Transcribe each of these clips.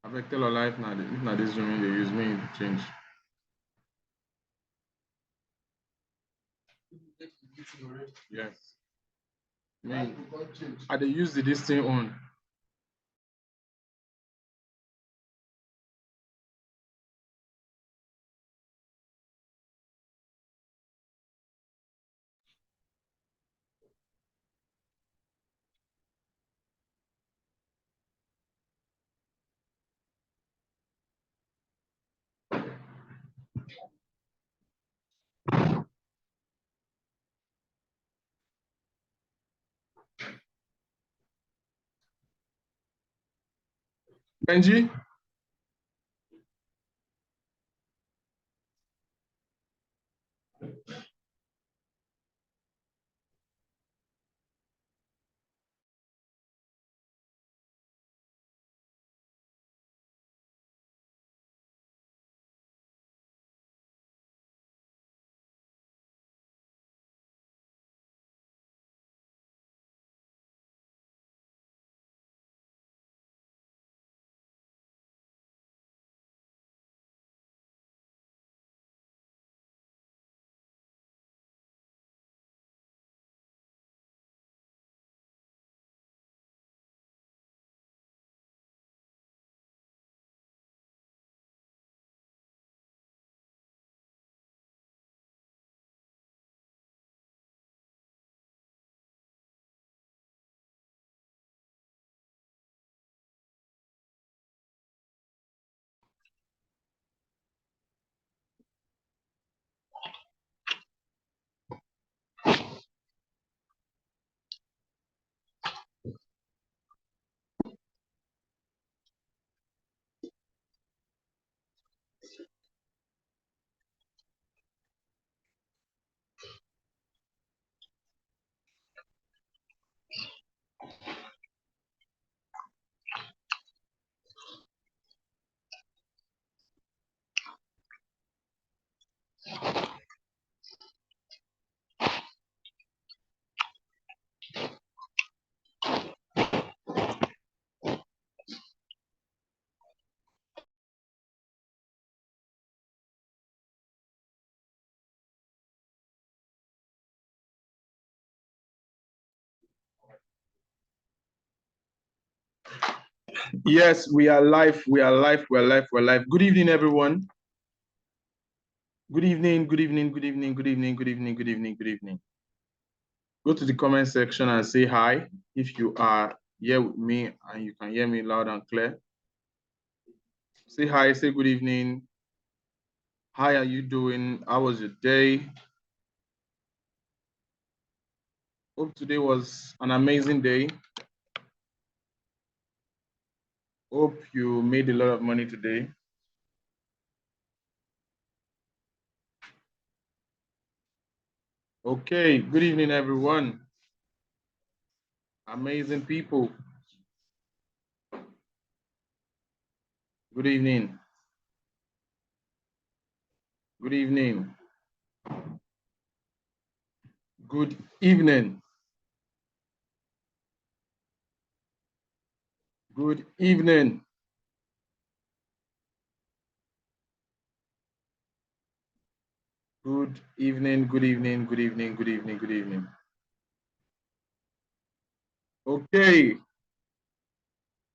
Avec tell a life now, if not this room, they use me to change. Yes. Me, I they use this thing on. Benji? Yes, we are live. We are live. We are live. We're live. Good evening, everyone. Good evening. Good evening. Good evening. Good evening. Good evening. Good evening. Good evening. Go to the comment section and say hi if you are here with me and you can hear me loud and clear. Say hi. Say good evening. How are you doing? How was your day? Hope today was an amazing day. Hope you made a lot of money today. Okay, good evening, everyone. Amazing people. Good evening. Good evening. Good evening. Good evening. Good evening, good evening, good evening, good evening, good evening. Okay.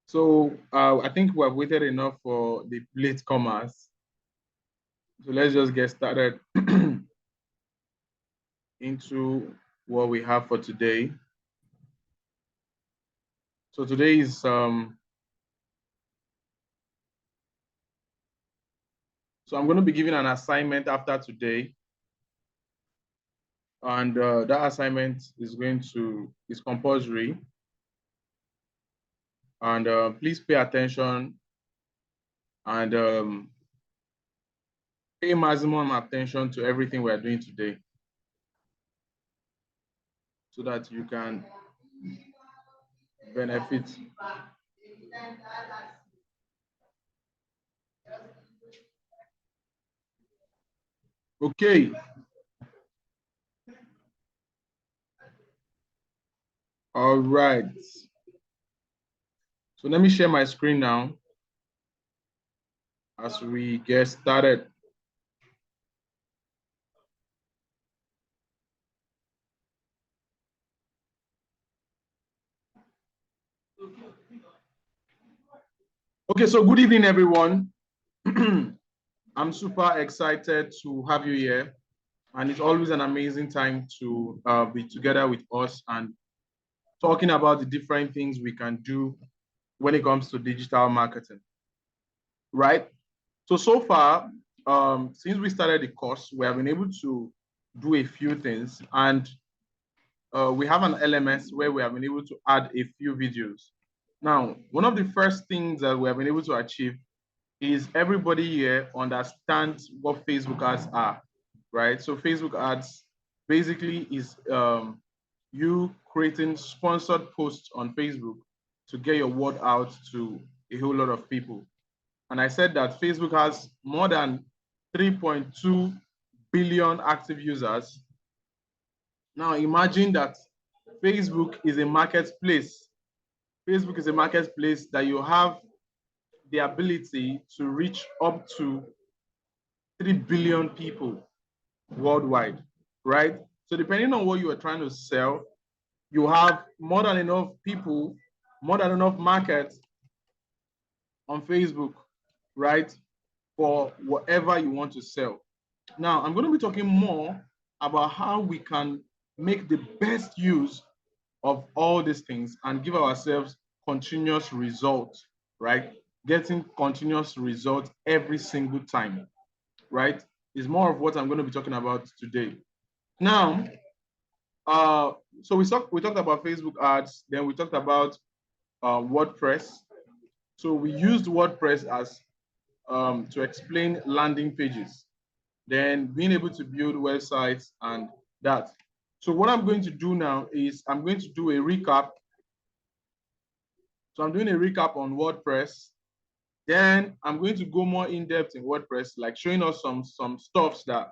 So I think we have waited enough for the late comers. So let's just get started into what we have for today. So today is so I'm going to be giving an assignment after today. And that assignment is compulsory. And please pay attention and pay maximum attention to everything we are doing today so that you can benefit. Okay. All right. So let me share my screen now. as we get started. Okay, so good evening, everyone. I'm super excited to have you here, and it's always an amazing time to be together with us and talking about the different things we can do when it comes to digital marketing, right? So far, since we started the course, we have been able to do a few things, and we have an LMS where we have been able to add a few videos. Now, one of the first things that we have been able to achieve is everybody here understands what Facebook ads are, right? So Facebook ads basically is you creating sponsored posts on Facebook to get your word out to a whole lot of people. And I said that Facebook has more than 3.2 billion active users. Now imagine that Facebook is a marketplace. Facebook is a marketplace that you have the ability to reach up to 3 billion people worldwide, right? So depending on what you are trying to sell, you have more than enough people, more than enough market on Facebook, right? For whatever you want to sell. Now, I'm going to be talking more about how we can make the best use of all these things and give ourselves continuous results, right? Getting continuous results every single time, right? Is more of what I'm going to be talking about today. Now, so we talked about Facebook ads, then we talked about WordPress. So we used WordPress as to explain landing pages, then being able to build websites and that. So what I'm going to do now is I'm going to do a recap. So I'm doing a recap on WordPress. Then I'm going to go more in depth in WordPress, like showing us some stuffs that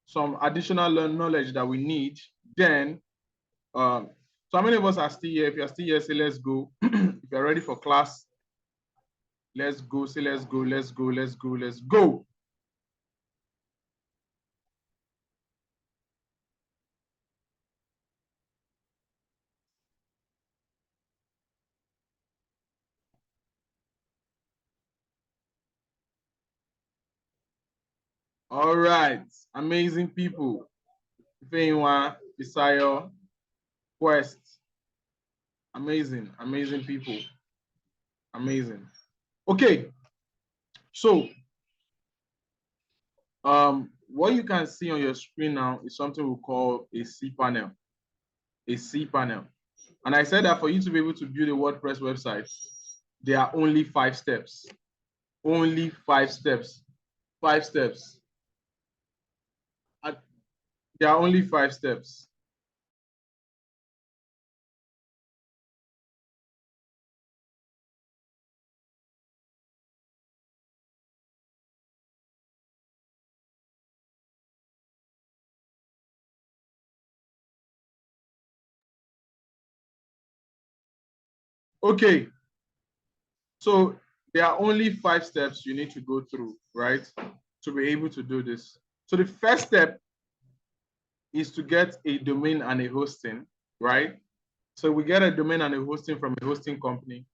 some additional knowledge that we need. Then, so how many of us are still here? If you're still here, say let's go. If you're ready for class, let's go. Say let's go, let's go, let's go, let's go. All right, amazing people. Ifeanyiwa, Isayo, Quest. Amazing, amazing people. Amazing. Okay, so what you can see on your screen now is something we call a cPanel. A cPanel. And I said that for you to be able to build a WordPress website, there are only 5 steps. Only 5 steps. 5 steps. There are only 5 steps. Okay, so there are only 5 steps you need to go through, right, to be able to do this. So the first step is to get a domain and a hosting, right? So we get a domain and a hosting from a hosting company.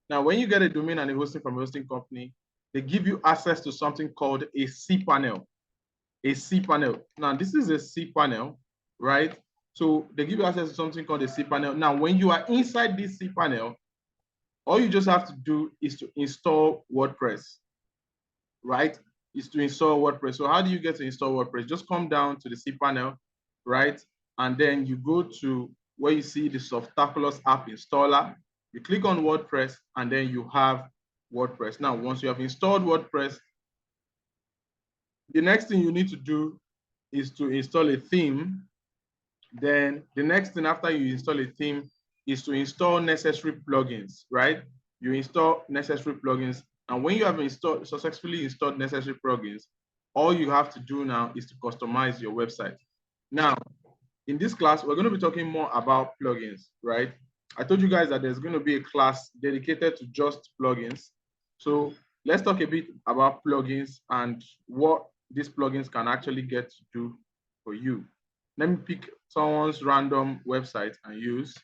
Now, when you get a domain and a hosting from a hosting company, they give you access to something called a cPanel. A cPanel. Now, this is a cPanel, right? So they give you access to something called a cPanel. Now, when you are inside this cPanel, all you just have to do is to install WordPress, right? Is to install WordPress. So how do you get to install WordPress? Just come down to the cPanel, right? And then you go to where you see the Softaculous app installer. You click on WordPress, and then you have WordPress. Now, once you have installed WordPress, the next thing you need to do is to install a theme. Then the next thing after you install a theme is to install necessary plugins, right? You install necessary plugins. And when you have successfully installed necessary plugins, all you have to do now is to customize your website. Now, in this class, we're going to be talking more about plugins, right? I told you guys that there's going to be a class dedicated to just plugins. So let's talk a bit about plugins and what these plugins can actually get to do for you. Let me pick someone's random website and use.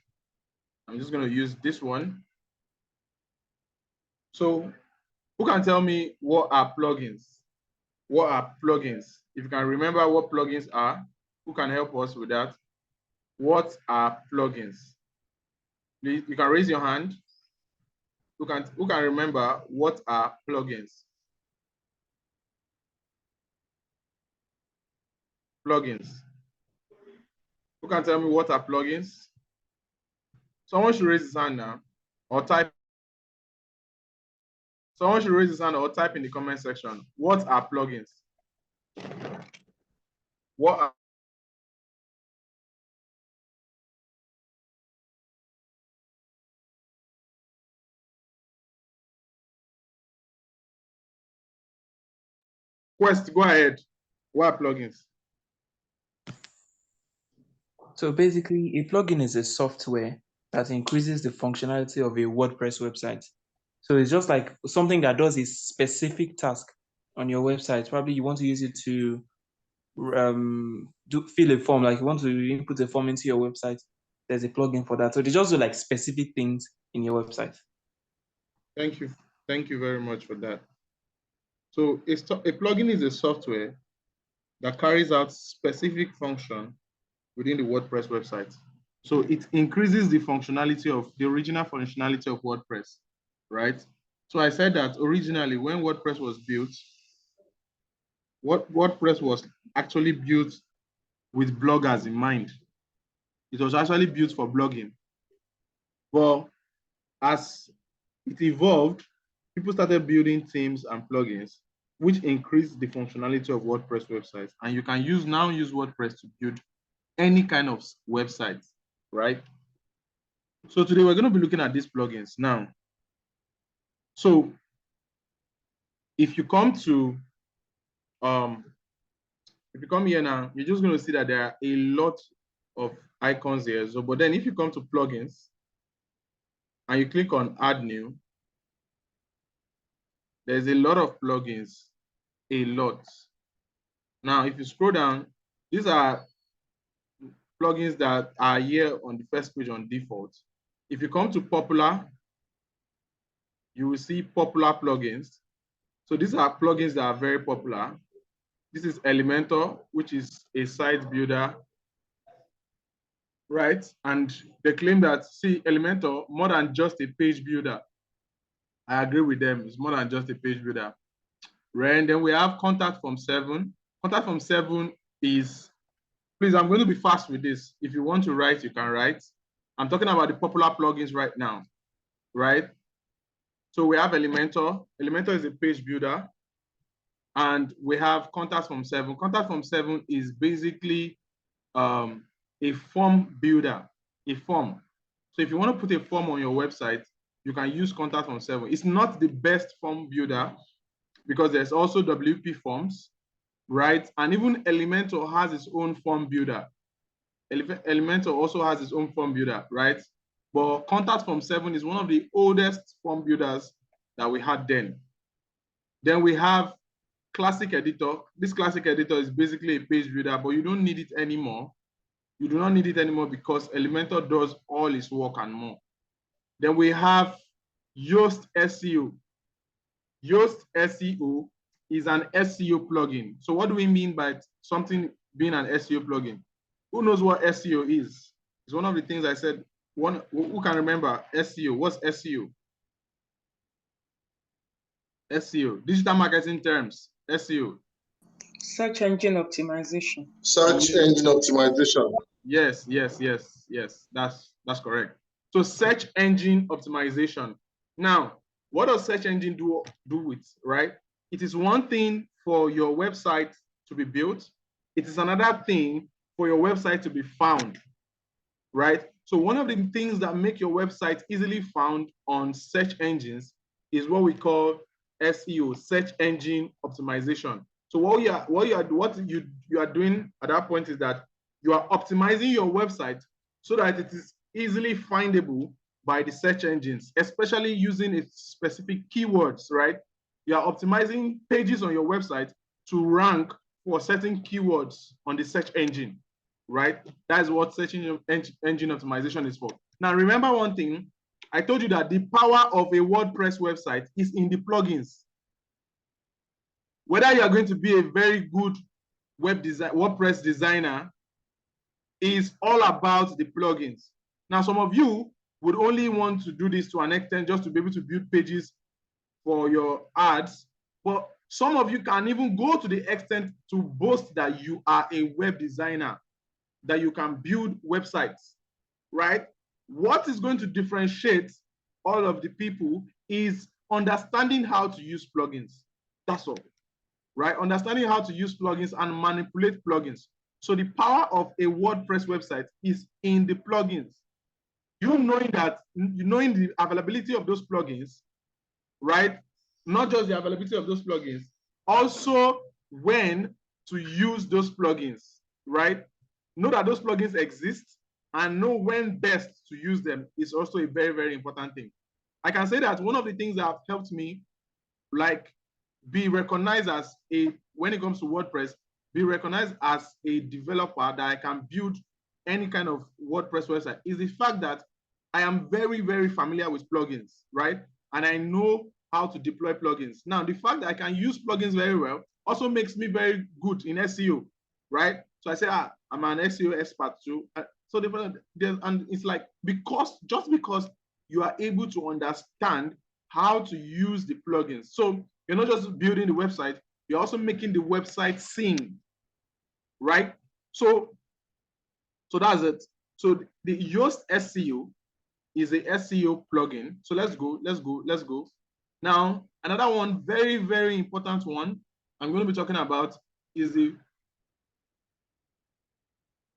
I'm just going to use this one. So who can tell me what are plugins? What are plugins? If you can remember what plugins are, who can help us with that? What are plugins? Please, you can raise your hand. Who can remember what are plugins? Plugins. Who can tell me what are plugins? Someone should raise his hand now, or type. Someone should raise his hand or type in the comment section. What are plugins? What are Quest, go ahead. What are plugins? So basically, a plugin is a software that increases the functionality of a WordPress website. So it's just like something that does a specific task on your website. Probably you want to use it to fill a form, like you want to input a form into your website. There's a plugin for that. So they just do like specific things in your website. Thank you. Thank you very much for that. So a plugin is a software that carries out specific function within the WordPress website. So it increases the functionality of the original functionality of WordPress, right? So I said that originally when WordPress was built, WordPress was actually built with bloggers in mind. It was actually built for blogging. But as it evolved, people started building themes and plugins, which increased the functionality of WordPress websites. And you can now use WordPress to build any kind of website, right? So today we're going to be looking at these plugins now. So if you come here now, you're just going to see that there are a lot of icons here. So, but then if you come to plugins and you click on add new, there's a lot of plugins, a lot. Now, if you scroll down, these are plugins that are here on the first page on default. If you come to popular, you will see popular plugins. So these are plugins that are very popular. This is Elementor, which is a site builder, right? And they claim that, see, Elementor, more than just a page builder. I agree with them. It's more than just a page builder. Right? And then we have Contact Form 7. Contact Form 7 is, please, I'm going to be fast with this. If you want to write, you can write. I'm talking about the popular plugins right now, right? So we have Elementor. Elementor is a page builder. And we have Contact Form 7. Contact Form 7 is basically a form builder, a form. So if you want to put a form on your website, you can use Contact Form 7. It's not the best form builder because there's also WP Forms, right? And even Elementor has its own form builder. Elementor also has its own form builder, right? But Contact Form 7 is one of the oldest form builders that we had then. Then we have Classic Editor. This Classic Editor is basically a page builder, but you don't need it anymore. You do not need it anymore because Elementor does all its work and more. Then we have Yoast SEO. Yoast SEO is an SEO plugin. So what do we mean by something being an SEO plugin? Who knows what SEO is? It's one of the things I said. Who can remember SEO? What's SEO? SEO, digital marketing terms, SEO. Search engine optimization. Search engine optimization. Yes, that's correct. So search engine optimization. Now, what does search engine do with, right? It is one thing for your website to be built. It is another thing for your website to be found, right? So one of the things that make your website easily found on search engines is what we call SEO, search engine optimization. So what you are doing at that point is that you are optimizing your website so that it is easily findable by the search engines, especially using its specific keywords, right? You are optimizing pages on your website to rank for certain keywords on the search engine, right? That is what search engine optimization is for. Now, remember one thing. I told you that the power of a WordPress website is in the plugins. Whether you are going to be a very good WordPress designer is all about the plugins. Now, some of you would only want to do this to an extent just to be able to build pages for your ads, but some of you can even go to the extent to boast that you are a web designer, that you can build websites, right? What is going to differentiate all of the people is understanding how to use plugins. That's all, right? Understanding how to use plugins and manipulate plugins. So the power of a WordPress website is in the plugins. You knowing the availability of those plugins, right? Not just the availability of those plugins, also when to use those plugins, right? Know that those plugins exist and know when best to use them is also a very, very important thing. I can say that one of the things that have helped me, like, be recognized as when it comes to WordPress, be recognized as a developer that I can build any kind of WordPress website is the fact that I am very, very familiar with plugins, right? And I know how to deploy plugins. Now, the fact that I can use plugins very well also makes me very good in SEO, right? So I say, I'm an SEO expert too. So and it's like, just because you are able to understand how to use the plugins. So you're not just building the website, you're also making the website sing, right? So that's it. So the Yoast SEO is a SEO plugin. So let's go. Now, another one, very, very important one I'm going to be talking about is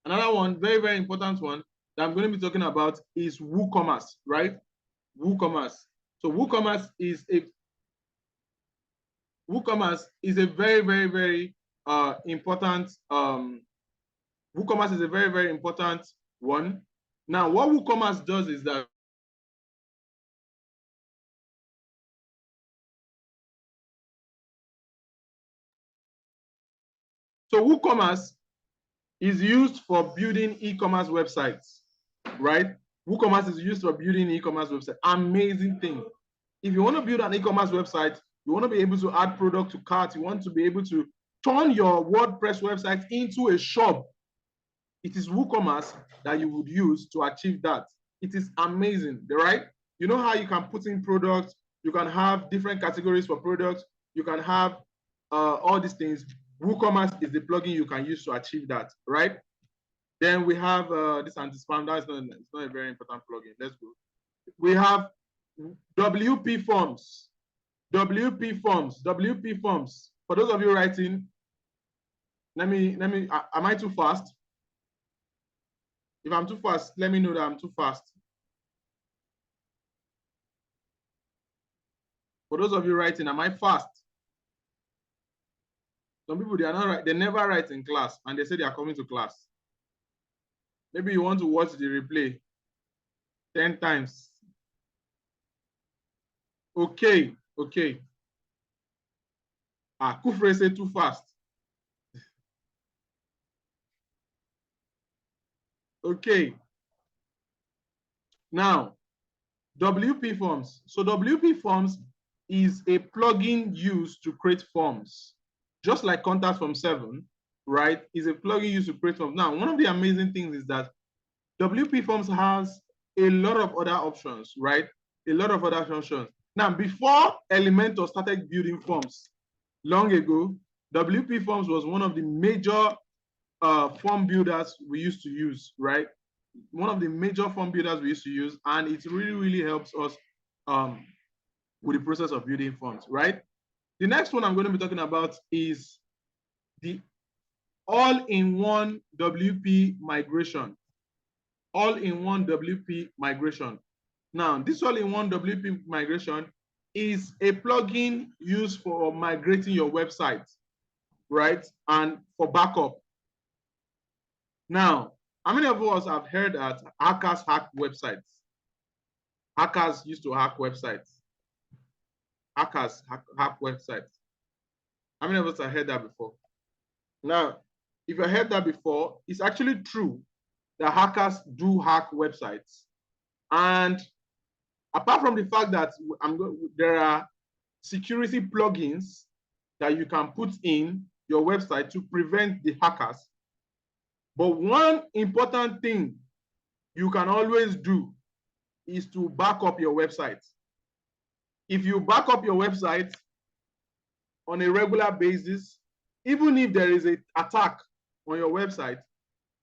another one, very, very important one that I'm going to be talking about is WooCommerce, right? WooCommerce. So WooCommerce is a very, very, very important. WooCommerce is a very, very important one. Now, what WooCommerce does is that WooCommerce is used for building e-commerce websites, right? WooCommerce is used for building e-commerce website. Amazing thing. If you want to build an e-commerce website, you want to be able to add product to cart, you want to be able to turn your WordPress website into a shop, it is WooCommerce that you would use to achieve that. It is amazing, right? You know how you can put in products, you can have different categories for products, you can have all these things. WooCommerce is the plugin you can use to achieve that, right? Then we have this anti-spam. That's not a very important plugin. Let's go. We have WP Forms. WP Forms. For those of you writing, am I too fast? If I'm too fast, let me know that I'm too fast. For those of you writing, am I fast? Some people, they never write in class and they say they are coming to class. Maybe you want to watch the replay 10 times. Okay. Kufre say too fast. Okay. Now, WP Forms. So WP Forms is a plugin used to create forms. Just like Contact Form 7, right, is a plugin used to create forms. Now, one of the amazing things is that WP Forms has a lot of other options, right? A lot of other functions. Now, before Elementor started building forms, long ago, WP Forms was one of the major form builders we used to use, right? One of the major form builders we used to use, and it really, really helps us with the process of building forms, right? The next one I'm going to be talking about is the all-in-one WP migration. All-in-one WP migration. Now, this all-in-one WP migration is a plugin used for migrating your website, right? And for backup. Now, how many of us have heard that hackers hack websites? Hackers used to hack websites. hackers hack websites. How many of us have heard that before? Now, if you heard that before, it's actually true that hackers do hack websites. And apart from the fact that there are security plugins that you can put in your website to prevent the hackers. But one important thing you can always do is to back up your website. If you back up your website on a regular basis, even if there is an attack on your website,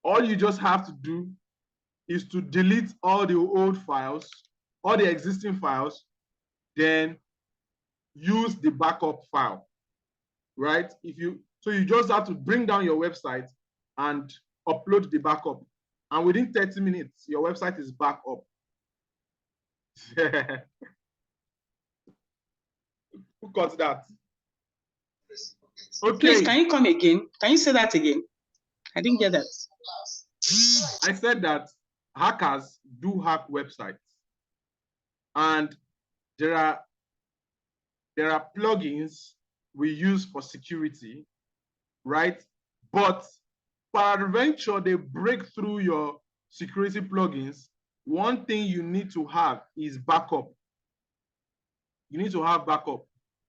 all you just have to do is to delete all the old files, all the existing files, then use the backup file, right? So you just have to bring down your website and upload the backup. And within 30 minutes, your website is back up. Who got that? Okay. Please, can you come again? Can you say that again? I didn't get that. I said that hackers do hack websites. And there are plugins we use for security, right? But peradventure they break through your security plugins, one thing you need to have is backup. You need to have backup.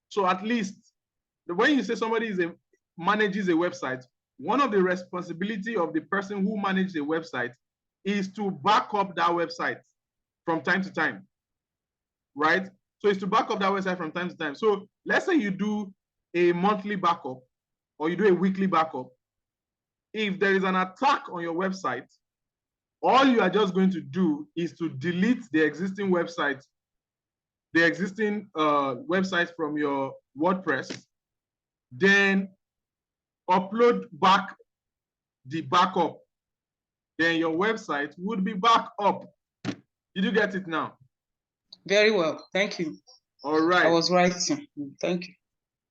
So at least when you say somebody manages a website, one of the responsibility of the person who manages a website is to back up that website from time to time, right? So it's to back up that website from time to time. So let's say you do a monthly backup or you do a weekly backup. If there is an attack on your website, all you are just going to do is to delete the existing website, websites from your WordPress, then upload back the backup. Then your website would be back up. Did you get it now? Very well. Thank you. All right. I was writing. Thank you.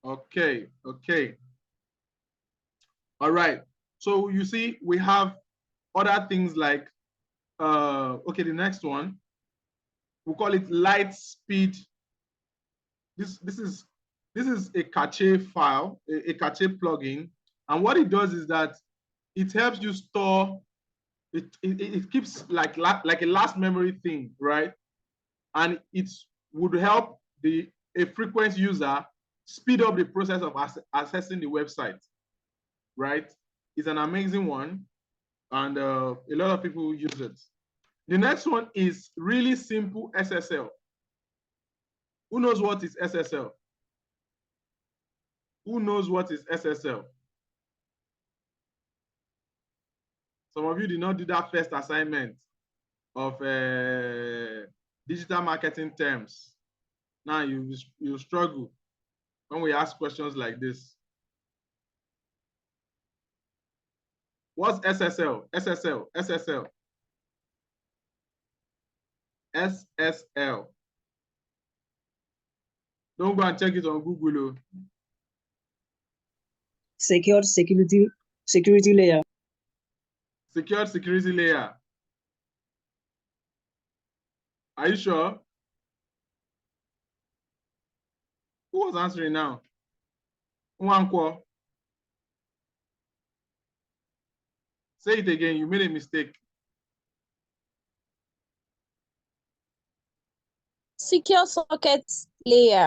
Okay. All right. So you see, we have other things like, okay, the next one, we call it light speed. This is a cache file, a cache plugin. And what it does is that it helps you store, it keeps like a last memory thing, right? And it would help a frequent user speed up the process of accessing the website, right? It's an amazing one, and a lot of people use it. The next one is really simple SSL. Who knows what is SSL? Who knows what is SSL? Some of you did not do that first assignment of digital marketing terms. Now you struggle when we ask questions like this. What's SSL? SSL. Don't go and check it on Google. Secured security layer. Secured security layer. Are you sure? Who was answering now? Nwankwo. Say it again. You made a mistake. Secure socket layer.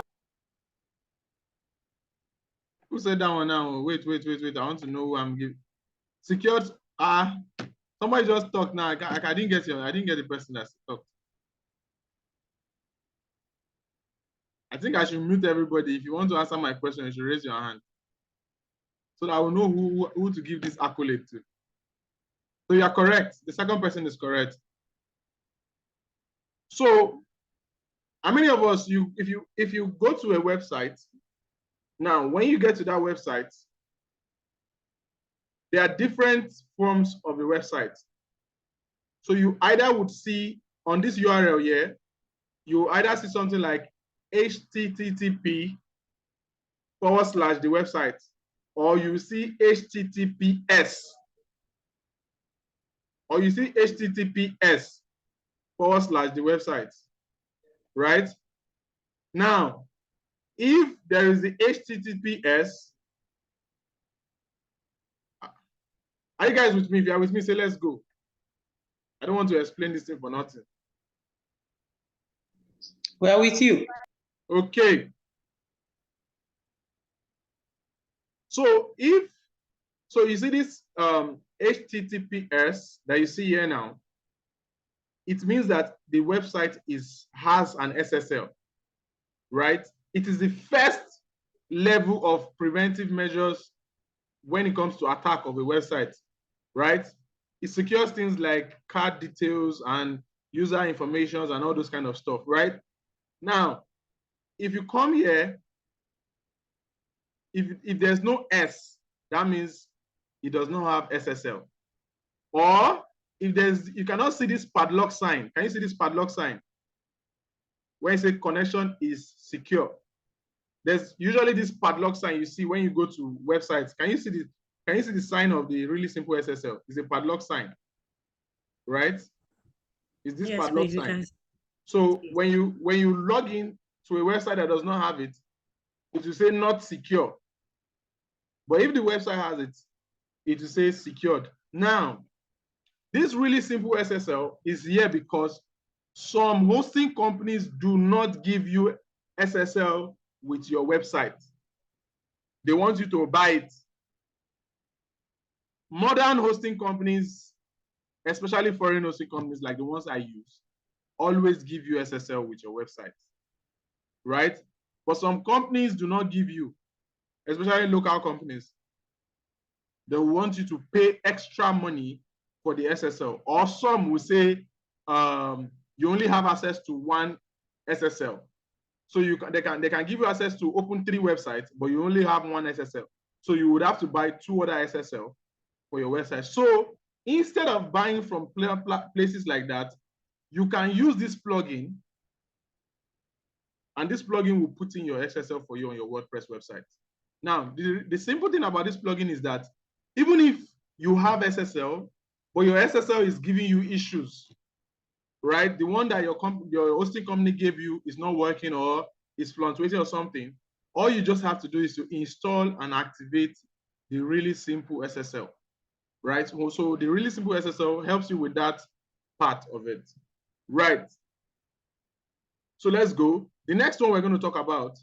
Who said that one now? Wait. I want to know who I'm giving. Secured. Somebody just talked now. I didn't get the person that talked. I think I should mute everybody. If you want to answer my question, you should raise your hand, so that I will know who to give this accolade to. So you are correct. The second person is correct. So, how many of us, if you go to a website, now when you get to that website, there are different forms of the website. So you either would see on this URL here, you either see something like http / the website, or you see https, or you see https / the website, right? Now, if there is the HTTPS, are you guys with me? If you are with me, say let's go. I don't want to explain this thing for nothing. We are with you. Okay. So you see this HTTPS that you see here now, it means that the website has an SSL, right? It is the first level of preventive measures when it comes to attack of a website, right? It secures things like card details and user information and all those kind of stuff, right? Now, if you come here, if there's no S, that means it does not have SSL. Or if you cannot see this padlock sign. Can you see this padlock sign? When you say connection is secure. There's usually this padlock sign you see when you go to websites. Can you see the sign of the really simple SSL? It's a padlock sign, right? Is this padlock sign? So when you log in to a website that does not have it, it will say not secure. But if the website has it, it will say secured. Now, this really simple SSL is here because some hosting companies do not give you SSL with your website. They want you to buy it. Modern hosting companies, especially foreign hosting companies like the ones I use, always give you SSL with your website, right? But some companies do not give you, especially local companies. They want you to pay extra money for the SSL, or some will say you only have access to one SSL. So they can give you access to open 3 websites, but you only have one SSL. So you would have to buy 2 other SSL for your website. So instead of buying from places like that, you can use this plugin, and this plugin will put in your SSL for you on your WordPress website. Now, the simple thing about this plugin is that even if you have SSL, but your SSL is giving you issues, right? The one that your hosting company gave you is not working or is fluctuating or something, all you just have to do is to install and activate the really simple SSL, right? So the really simple SSL helps you with that part of it, right? So let's go. The next one we're going to talk about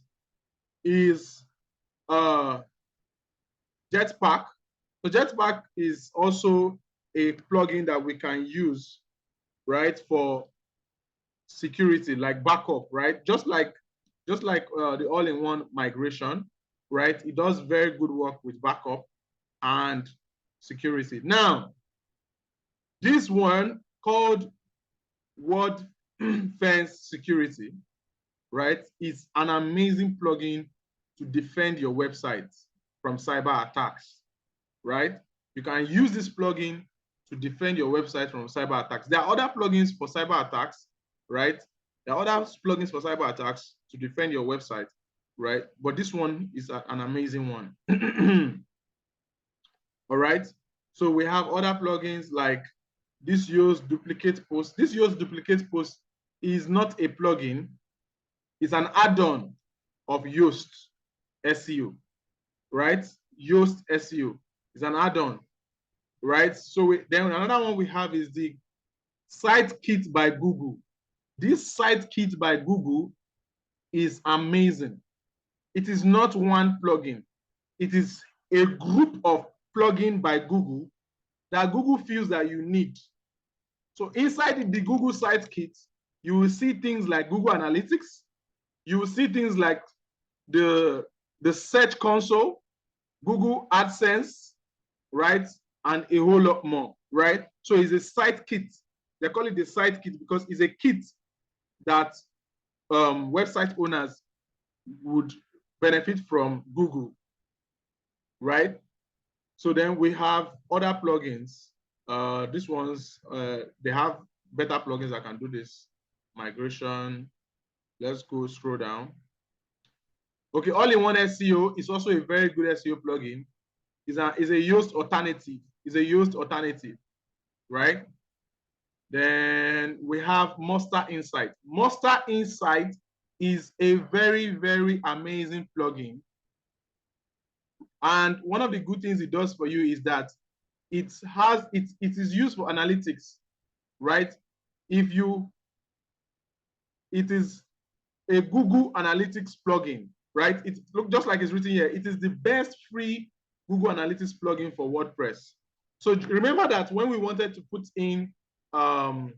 is Jetpack. So Jetpack is also a plugin that we can use, right, for security, like backup, right? Just like the all-in-one migration, right? It does very good work with backup and security. Now, this one called WordPress Security, right, is an amazing plugin to defend your website from cyber attacks, right? You can use this plugin to defend your website from cyber attacks. There are other plugins for cyber attacks, right? There are other plugins for cyber attacks to defend your website, right? But this one is an amazing one. All right. So we have other plugins like this Yoast Duplicate Post. This Yoast Duplicate Post is not a plugin. It's an add-on of Yoast SEO, right? Yoast SEO is an add-on, right? So then another one we have is the Site Kit by Google. This Site Kit by Google is amazing. It is not one plugin. It is a group of plugins by Google that Google feels that you need. So inside the Google Site Kit, you will see things like Google Analytics. You will see things like the Search Console, Google AdSense, right? And a whole lot more, right? So it's a site kit. They call it the site kit because it's a kit that website owners would benefit from Google, right? So then we have other plugins. These ones, they have better plugins that can do this migration. Let's go scroll down. Okay, all-in-one SEO is also a very good SEO plugin. Is a Yoast alternative. Is a Yoast alternative, right? Then we have Monster Insight. Monster Insight is a very, very amazing plugin. And one of the good things it does for you is that it is used for analytics, right? It is a Google Analytics plugin, right? It looks just like it's written here. It is the best free Google Analytics plugin for WordPress. So remember that when we wanted to put in the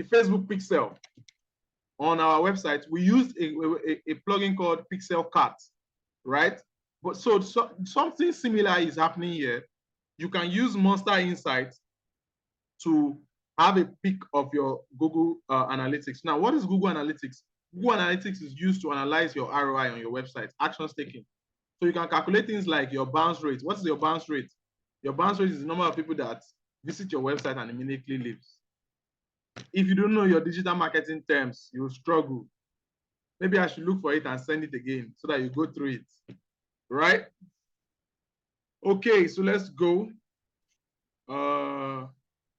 Facebook pixel on our website, we used a plugin called Pixel Cat, right? But so something similar is happening here. You can use Monster Insights to have a pick of your Google Analytics. Now, what is Google Analytics? Google Analytics is used to analyze your ROI on your website, actions taken. So you can calculate things like your bounce rate. What is your bounce rate? Your bounce rate is the number of people that visit your website and immediately leaves. If you don't know your digital marketing terms, you'll struggle. Maybe I should look for it and send it again so that you go through it, right? Okay, so let's go.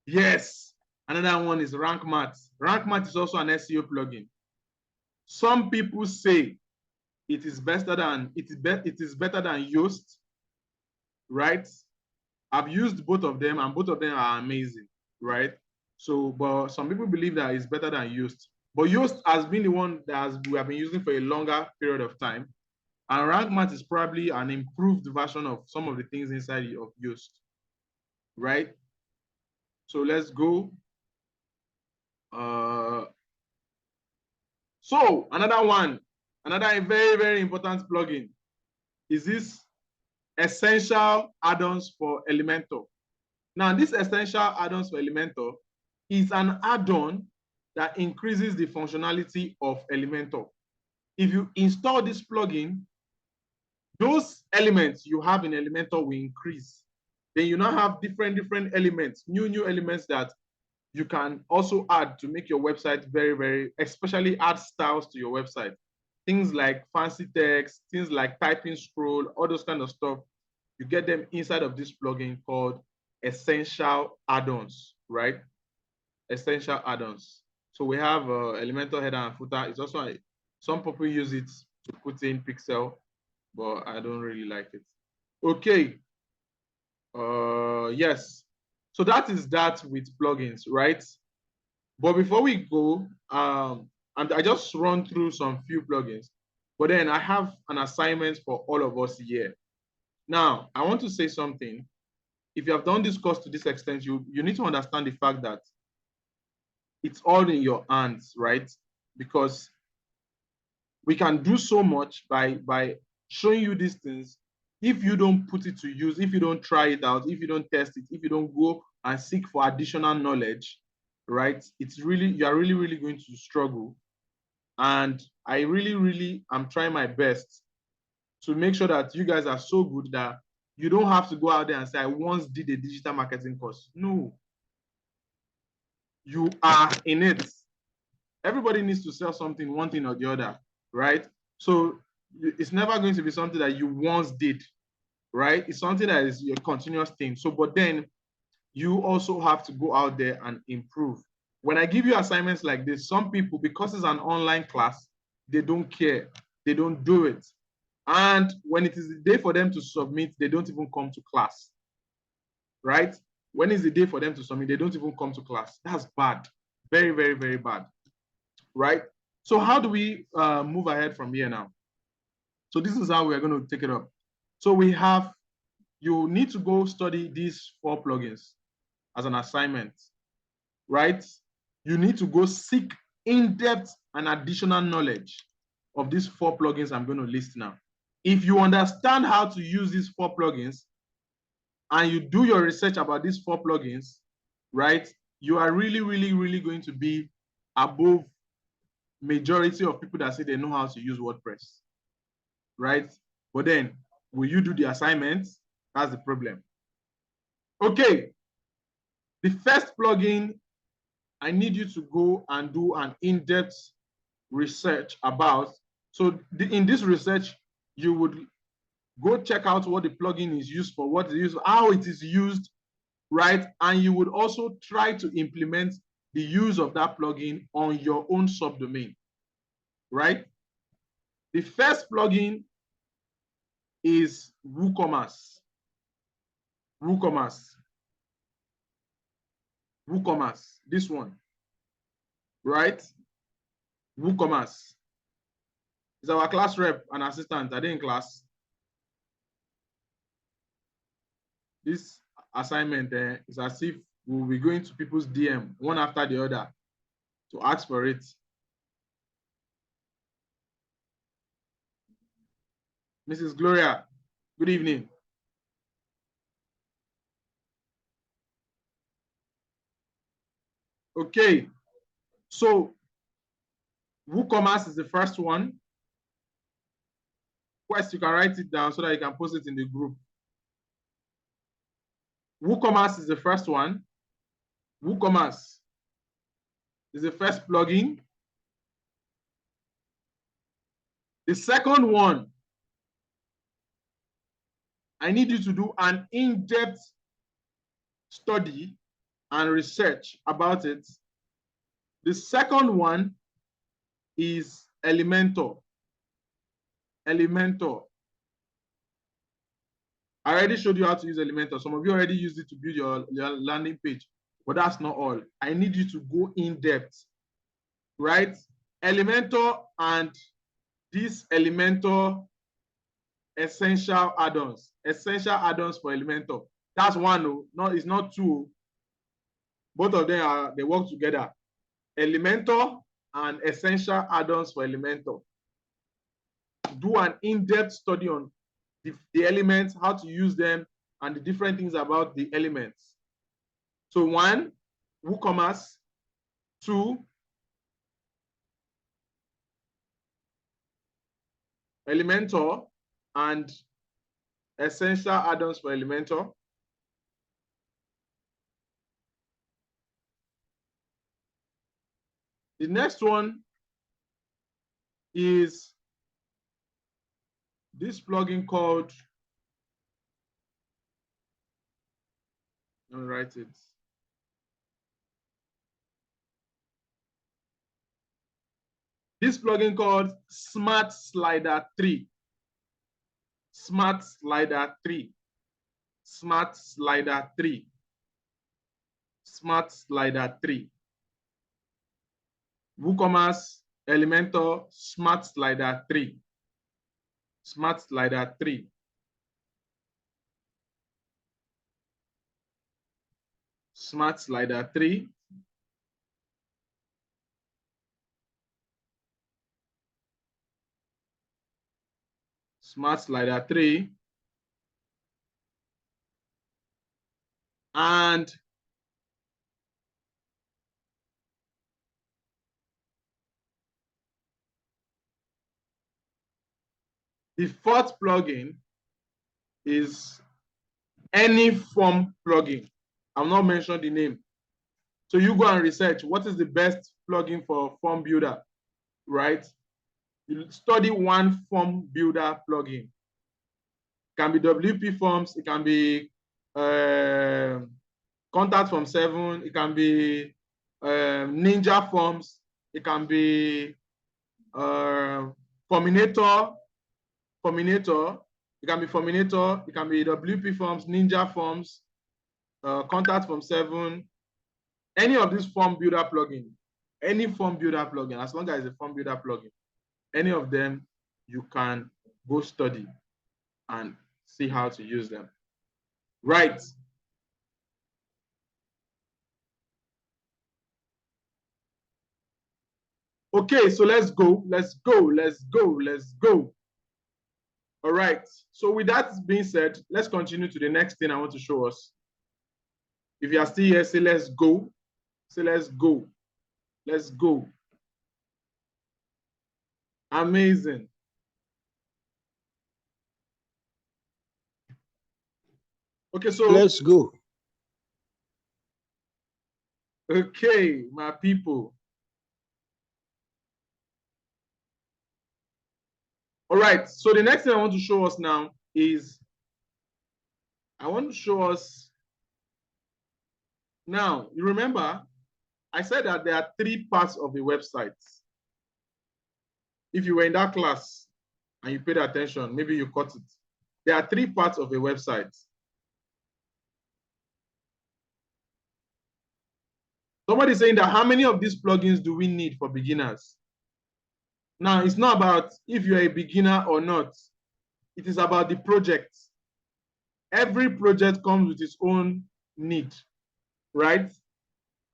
Yes, another one is Rank Math. Rank Math is also an SEO plugin. Some people say it is better than Yoast, right? I've used both of them and both of them are amazing, right? So, but some people believe that it's better than Yoast. But Yoast has been the one that we have been using for a longer period of time. And Rank Math is probably an improved version of some of the things inside of Yoast, right? So let's go. So another one, another very, very important plugin is this Essential Add-ons for Elementor. Now, this Essential Add-ons for Elementor is an add-on that increases the functionality of Elementor. If you install this plugin, those elements you have in Elementor will increase. Then you now have different elements, new elements that you can also add to make your website very, very, especially add styles to your website. Things like fancy text, things like typing scroll, all those kind of stuff. You get them inside of this plugin called Essential Add-ons, right? Essential Add-ons. So we have Elementor header and footer. It's also some people use it to put in pixel, but I don't really like it. Okay. Yes. So that is that with plugins, right? But before we go, and I just run through some few plugins, but then I have an assignment for all of us here. Now, I want to say something. If you have done this course to this extent, you need to understand the fact that it's all in your hands, right? Because we can do so much by showing you these things. If you don't put it to use, if you don't try it out, if you don't test it, if you don't go and seek for additional knowledge, right? It's really, you are really, really going to struggle. And I really am trying my best to make sure that you guys are so good that you don't have to go out there and say, I once did a digital marketing course. No. You are in it. Everybody needs to sell something, one thing or the other, right? So it's never going to be something that you once did, right? It's something that is a continuous thing. So, but then you also have to go out there and improve. When I give you assignments like this, some people, because it's an online class, they don't care. They don't do it. And when it is the day for them to submit, they don't even come to class, right? When is the day for them to submit, they don't even come to class. That's bad. Very, very, very bad, right? So how do we move ahead from here now? So this is how we're going to take it up. So we have, you need to go study these 4 plugins as an assignment, right? You need to go seek in-depth and additional knowledge of these 4 plugins I'm going to list now. If you understand how to use these 4 plugins and you do your research about these 4 plugins, right, you are really going to be above majority of people that say they know how to use WordPress, right? But then, will you do the assignments? That's the problem. Okay, the first plugin, I need you to go and do an in-depth research about. So in this research, you would go check out what the plugin is used for, what it is, how it is used, right? And you would also try to implement the use of that plugin on your own subdomain, right? The first plugin is WooCommerce. WooCommerce. WooCommerce, this one, right? WooCommerce. Is our class rep and assistant, are they in class? This assignment is as if we'll be going to people's DM one after the other to ask for it. Mrs. Gloria, good evening. Okay, so WooCommerce is the first one. First, you can write it down so that you can post it in the group. WooCommerce is the first one. WooCommerce is the first plugin. The second one, I need you to do an in-depth study and research about it. The second one is Elementor. Elementor. I already showed you how to use Elementor. Some of you already used it to build your landing page, but that's not all. I need you to go in depth, right? Elementor and this Elementor essential add-ons for Elementor. That's one, no, it's not two. Both of them they work together. Elementor and essential add-ons for Elementor. Do an in-depth study on the elements, how to use them, and the different things about the elements. So 1, WooCommerce. 2, Elementor and essential add-ons for Elementor. The next one is this plugin called, let me write it. This plugin called Smart Slider 3. Smart Slider 3. Smart Slider 3. Smart Slider 3. WooCommerce, Elementor, Smart Slider 3. Smart Slider 3. Smart Slider 3. Smart Slider 3. And the fourth plugin is any form plugin. I'll not mention the name. So you go and research what is the best plugin for form builder, right? You study one form builder plugin. It can be WP Forms, it can be Contact Form 7, it can be Ninja Forms, it can be Forminator, it can be Forminator, it can be WP Forms, Ninja Forms, Contact Form 7, any of these form builder plugin, any form builder plugin, as long as it's a form builder plugin, any of them you can go study and see how to use them. Right. Okay, so let's go. All right. So with that being said, let's continue to the next thing I want to show us. If you are still here, say let's go. Say let's go. Let's go. Amazing. Okay, so let's go. Okay, my people. All right, so the next thing I want to show us now is I want to show us now, you remember I said that there are three parts of the website. If you were in that class and you paid attention, maybe you caught it. There are three parts of a website. Somebody saying that how many of these plugins do we need for beginners? Now, it's not about if you're a beginner or not. It is about the project. Every project comes with its own need, right?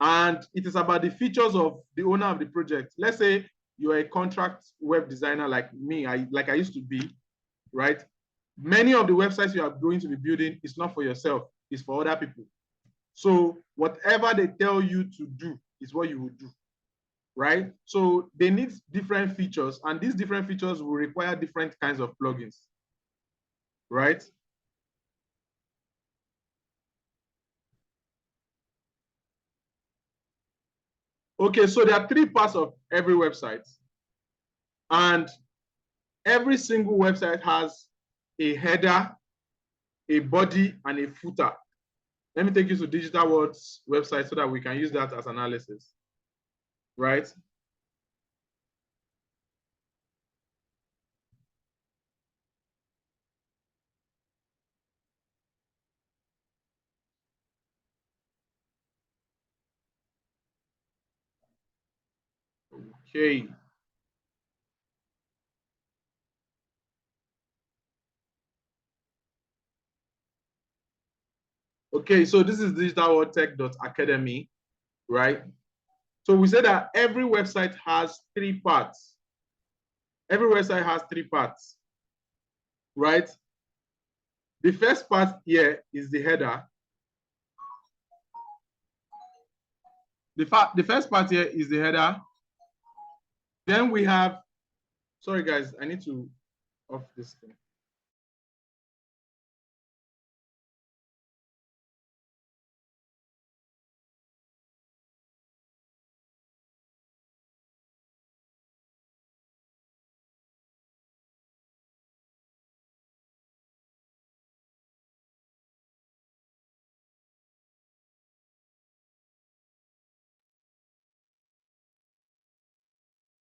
And it is about the features of the owner of the project. Let's say you're a contract web designer like me, like I used to be, right? Many of the websites you are going to be building is not for yourself, it's for other people. So whatever they tell you to do is what you will do, right? So they need different features, and these different features will require different kinds of plugins, right? Okay, so there are three parts of every website, and every single website has a header, a body, and a footer. Let me take you to Digital World's website so that we can use that as analysis, right? Okay. Okay, so this is digitalworldtech.academy, right? So we said that every website has three parts. Every website has three parts, right? The first part here is the header. The first part here is the header. Then we have, sorry guys, I need to off this thing.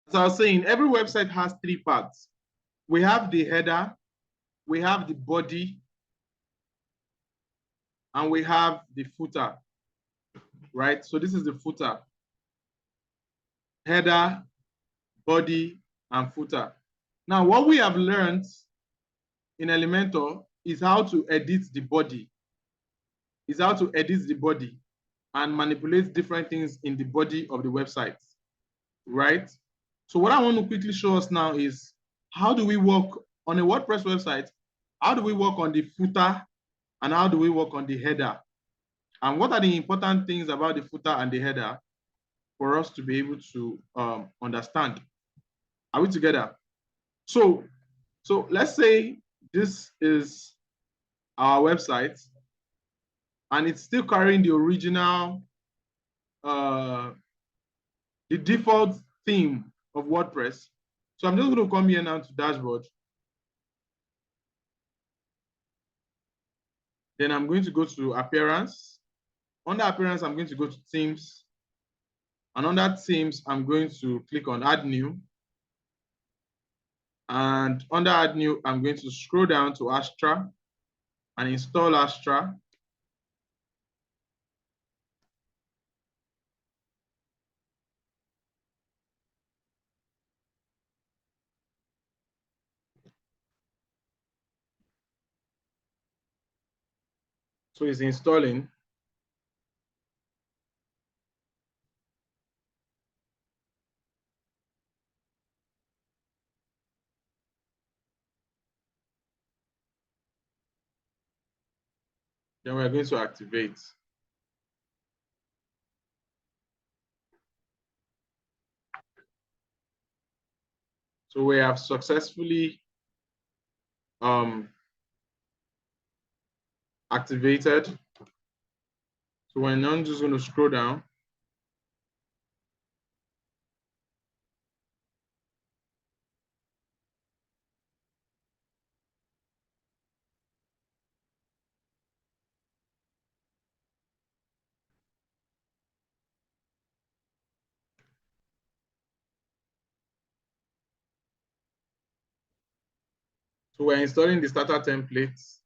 So I was saying every website has three parts. We have the header, we have the body, and we have the footer, right? So this is the footer. Header, body, and footer. Now, what we have learned in Elementor is how to edit the body, and manipulate different things in the body of the website, right? So what I want to quickly show us now is how do we work on a WordPress website? How do we work on the footer and how do we work on the header? And what are the important things about the footer and the header for us to be able to understand? Are we together? So let's say this is our website and it's still carrying the original, the default theme of WordPress. So I'm just going to come here now to dashboard. Then I'm going to go to appearance. Under appearance, I'm going to go to themes. And under themes, I'm going to click on add new. And under add new, I'm going to scroll down to Astra and install Astra. So it's installing. Then we're going to activate. So we have successfully activated. So we're now just going to scroll down. So we're installing the starter templates.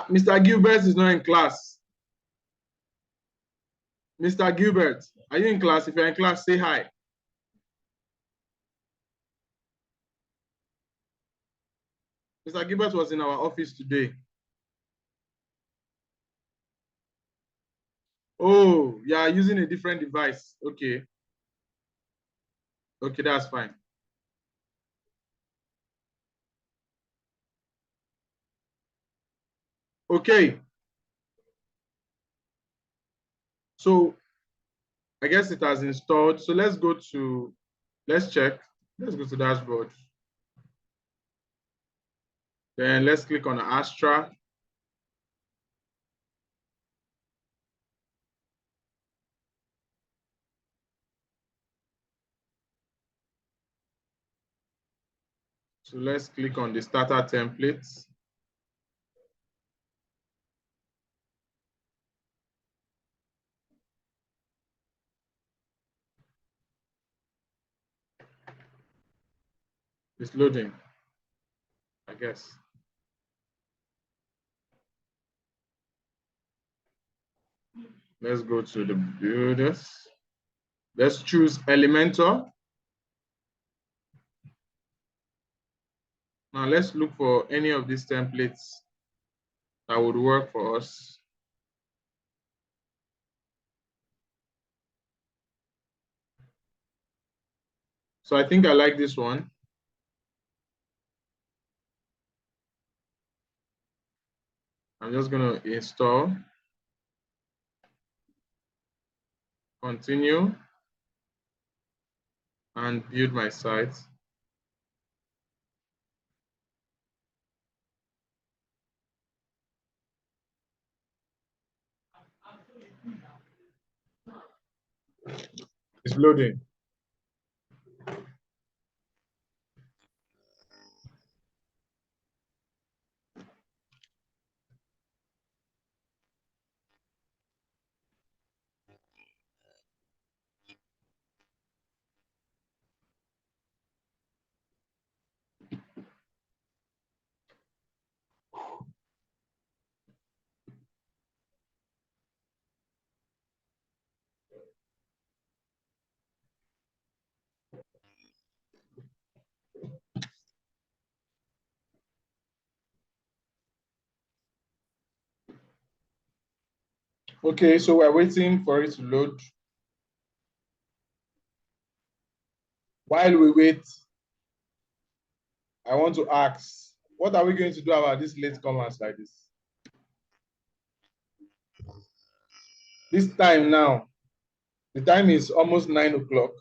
Mr. Gilbert is not in class. Mr. Gilbert, are you in class? If you're in class, say hi. Mr. Gilbert was in our office today. Oh, you are using a different device. Okay. Okay, that's fine. Okay. So I guess it has installed. So let's check. Let's go to dashboard. Then let's click on Astra. So let's click on the starter templates. It's loading, I guess. Let's go to the builders. Let's choose Elementor. Now let's look for any of these templates that would work for us. So I think I like this one. I'm just going to install, continue, and build my site. It's loading. Okay, so we're waiting for it to load. While we wait, I want to ask, what are we going to do about these late comers like this? This time now, the time is almost 9 o'clock.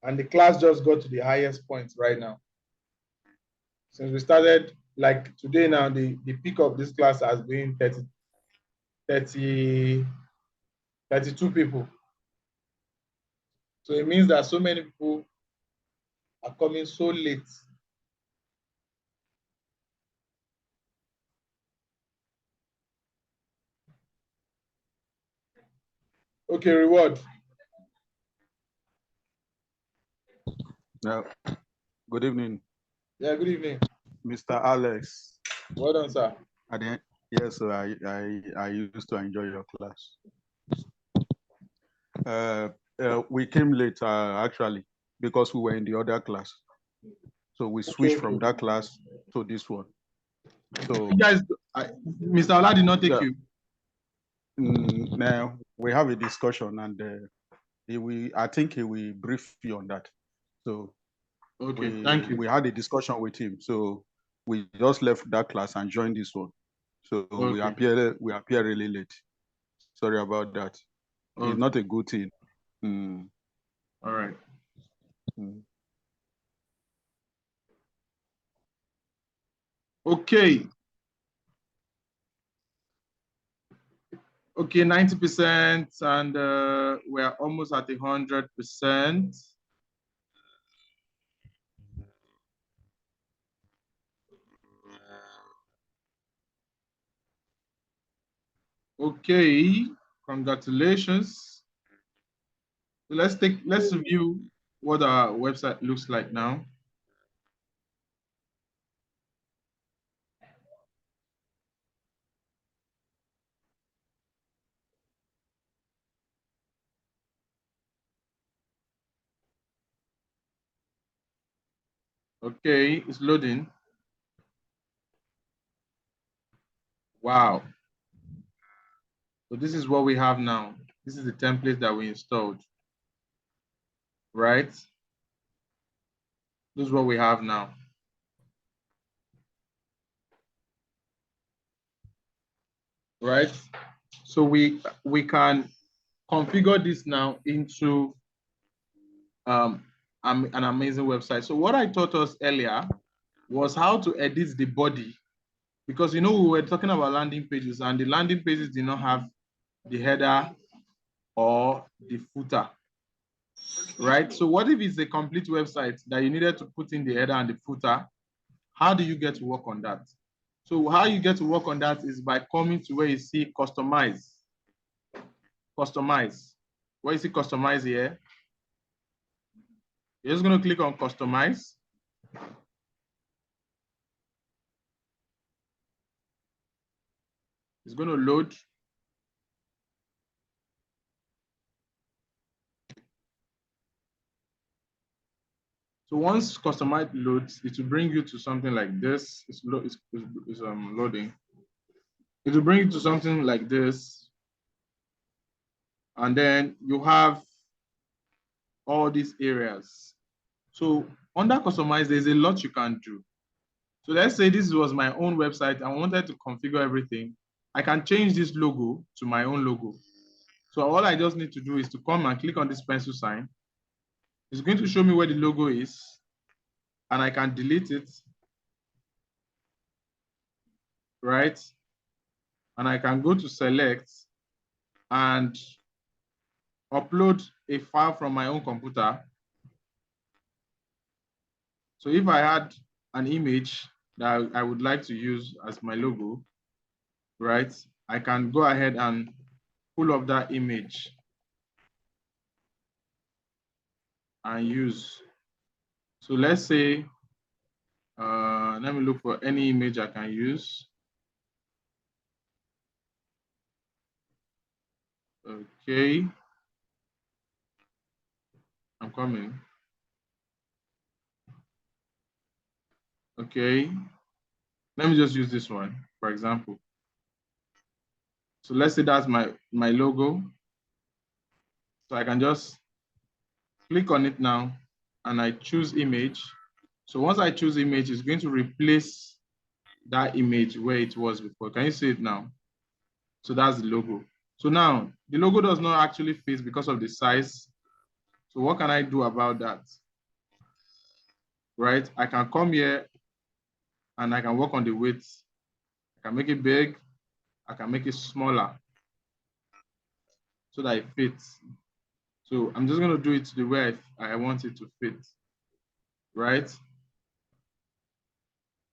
And the class just got to the highest point right now. Since we started, like today now, the peak of this class has been 32 people. So it means that so many people are coming so late. Okay, reward. Yeah. Good evening. Yeah, good evening. Mr. Alex. Well done, sir. Yes, so I used to enjoy your class. We came late, actually, because we were in the other class. So we switched from that class to this one. So you guys, Mr. Ola did not take you. Now we have a discussion, and I think he will brief you on that. So okay, thank you. We had a discussion with him, so we just left that class and joined this one. So okay. we appear really late. Sorry about that. Okay. It's not a good thing. Mm. All right. Mm. Okay. Okay, 90%, and we're almost at 100%. Okay, congratulations. So let's review what our website looks like now. Okay, it's loading. Wow. So this is what we have now. This is the template that we installed, right? This is what we have now. Right? So we can configure this now into an amazing website. So what I taught us earlier was how to edit the body, because we were talking about landing pages, and the landing pages did not have the header or the footer, right? So what if it's a complete website that you needed to put in the header and the footer? How do you get to work on that? So how you get to work on that is by coming to where you see customize. Customize. Where you see customize here, you're just going to click on customize. It's going to load. So once customize loads, it will bring you to something like this. It's loading. It will bring you to something like this. And then you have all these areas. So under customize, there's a lot you can do. So let's say this was my own website. I wanted to configure everything. I can change this logo to my own logo. So all I just need to do is to come and click on this pencil sign. It's going to show me where the logo is, and I can delete it, right? And I can go to select and upload a file from my own computer. So if I had an image that I would like to use as my logo, right? I can go ahead and pull up that image and use. So let's say, let me look for any image I can use. Okay. I'm coming. Okay. Let me just use this one, for example. So let's say that's my logo. So I can just click on it now and I choose image. So once I choose image, it's going to replace that image where it was before. Can you see it now? So that's the logo. So now the logo does not actually fit because of the size. So what can I do about that? Right? I can come here and I can work on the width. I can make it big. I can make it smaller so that it fits. So I'm just going to do it the way I want it to fit, right?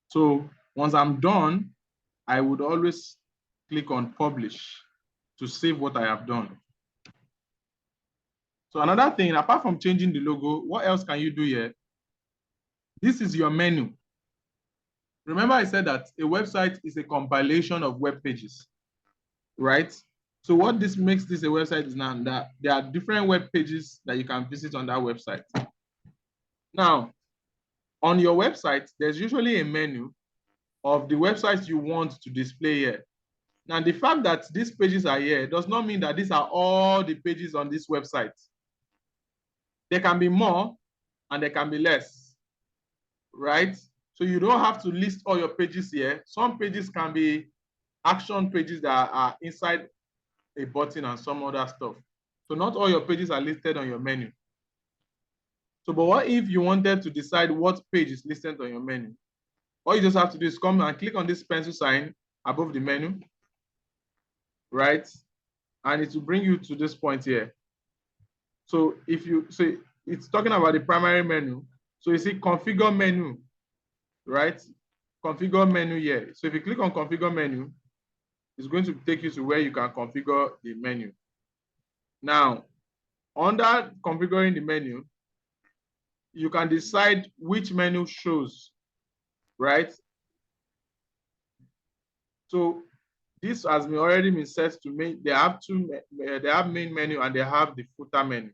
So once I'm done, I would always click on publish to save what I have done. So another thing, apart from changing the logo, what else can you do here? This is your menu. Remember I said that a website is a compilation of web pages, right? So what this makes this a website is now that there are different web pages that you can visit on that website. Now, on your website, there's usually a menu of the websites you want to display here. Now, the fact that these pages are here does not mean that these are all the pages on this website. There can be more and there can be less, right? So you don't have to list all your pages here. Some pages can be action pages that are inside a button and some other stuff. So not all your pages are listed on your menu. So, but what if you wanted to decide what page is listed on your menu? All you just have to do is come and click on this pencil sign above the menu, right? And it will bring you to this point here. So if you see, it's talking about the primary menu. So you see configure menu, right? Configure menu here. So if you click on configure menu, it's going to take you to where you can configure the menu. Now, under configuring the menu, you can decide which menu shows, right? So this has already been set to main. They have they have main menu and they have the footer menu,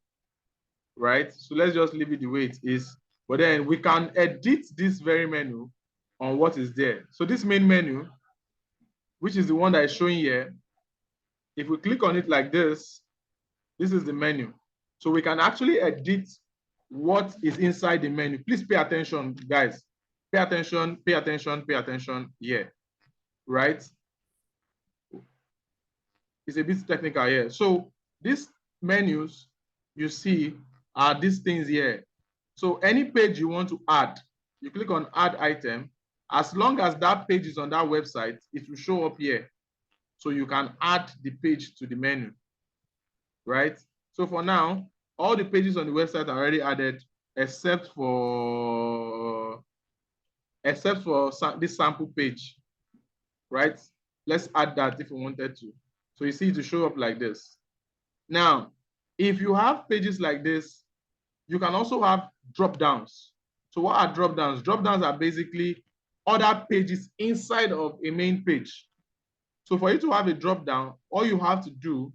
right? So let's just leave it the way it is. But then we can edit this very menu on what is there. So this main menu, which is the one that is showing here, if we click on it like this, this is the menu. So we can actually edit what is inside the menu. Please pay attention, guys. Pay attention, pay attention, pay attention here, right? It's a bit technical here. So these menus you see are these things here. So any page you want to add, you click on add item. As long as that page is on that website, it will show up here. So you can add the page to the menu, right? So for now, all the pages on the website are already added except for this sample page, right? Let's add that if we wanted to. So you see it to show up like this. Now, if you have pages like this, you can also have drop downs. So what are drop downs? Drop downs are basically other pages inside of a main page. So for you to have a drop down, all you have to do,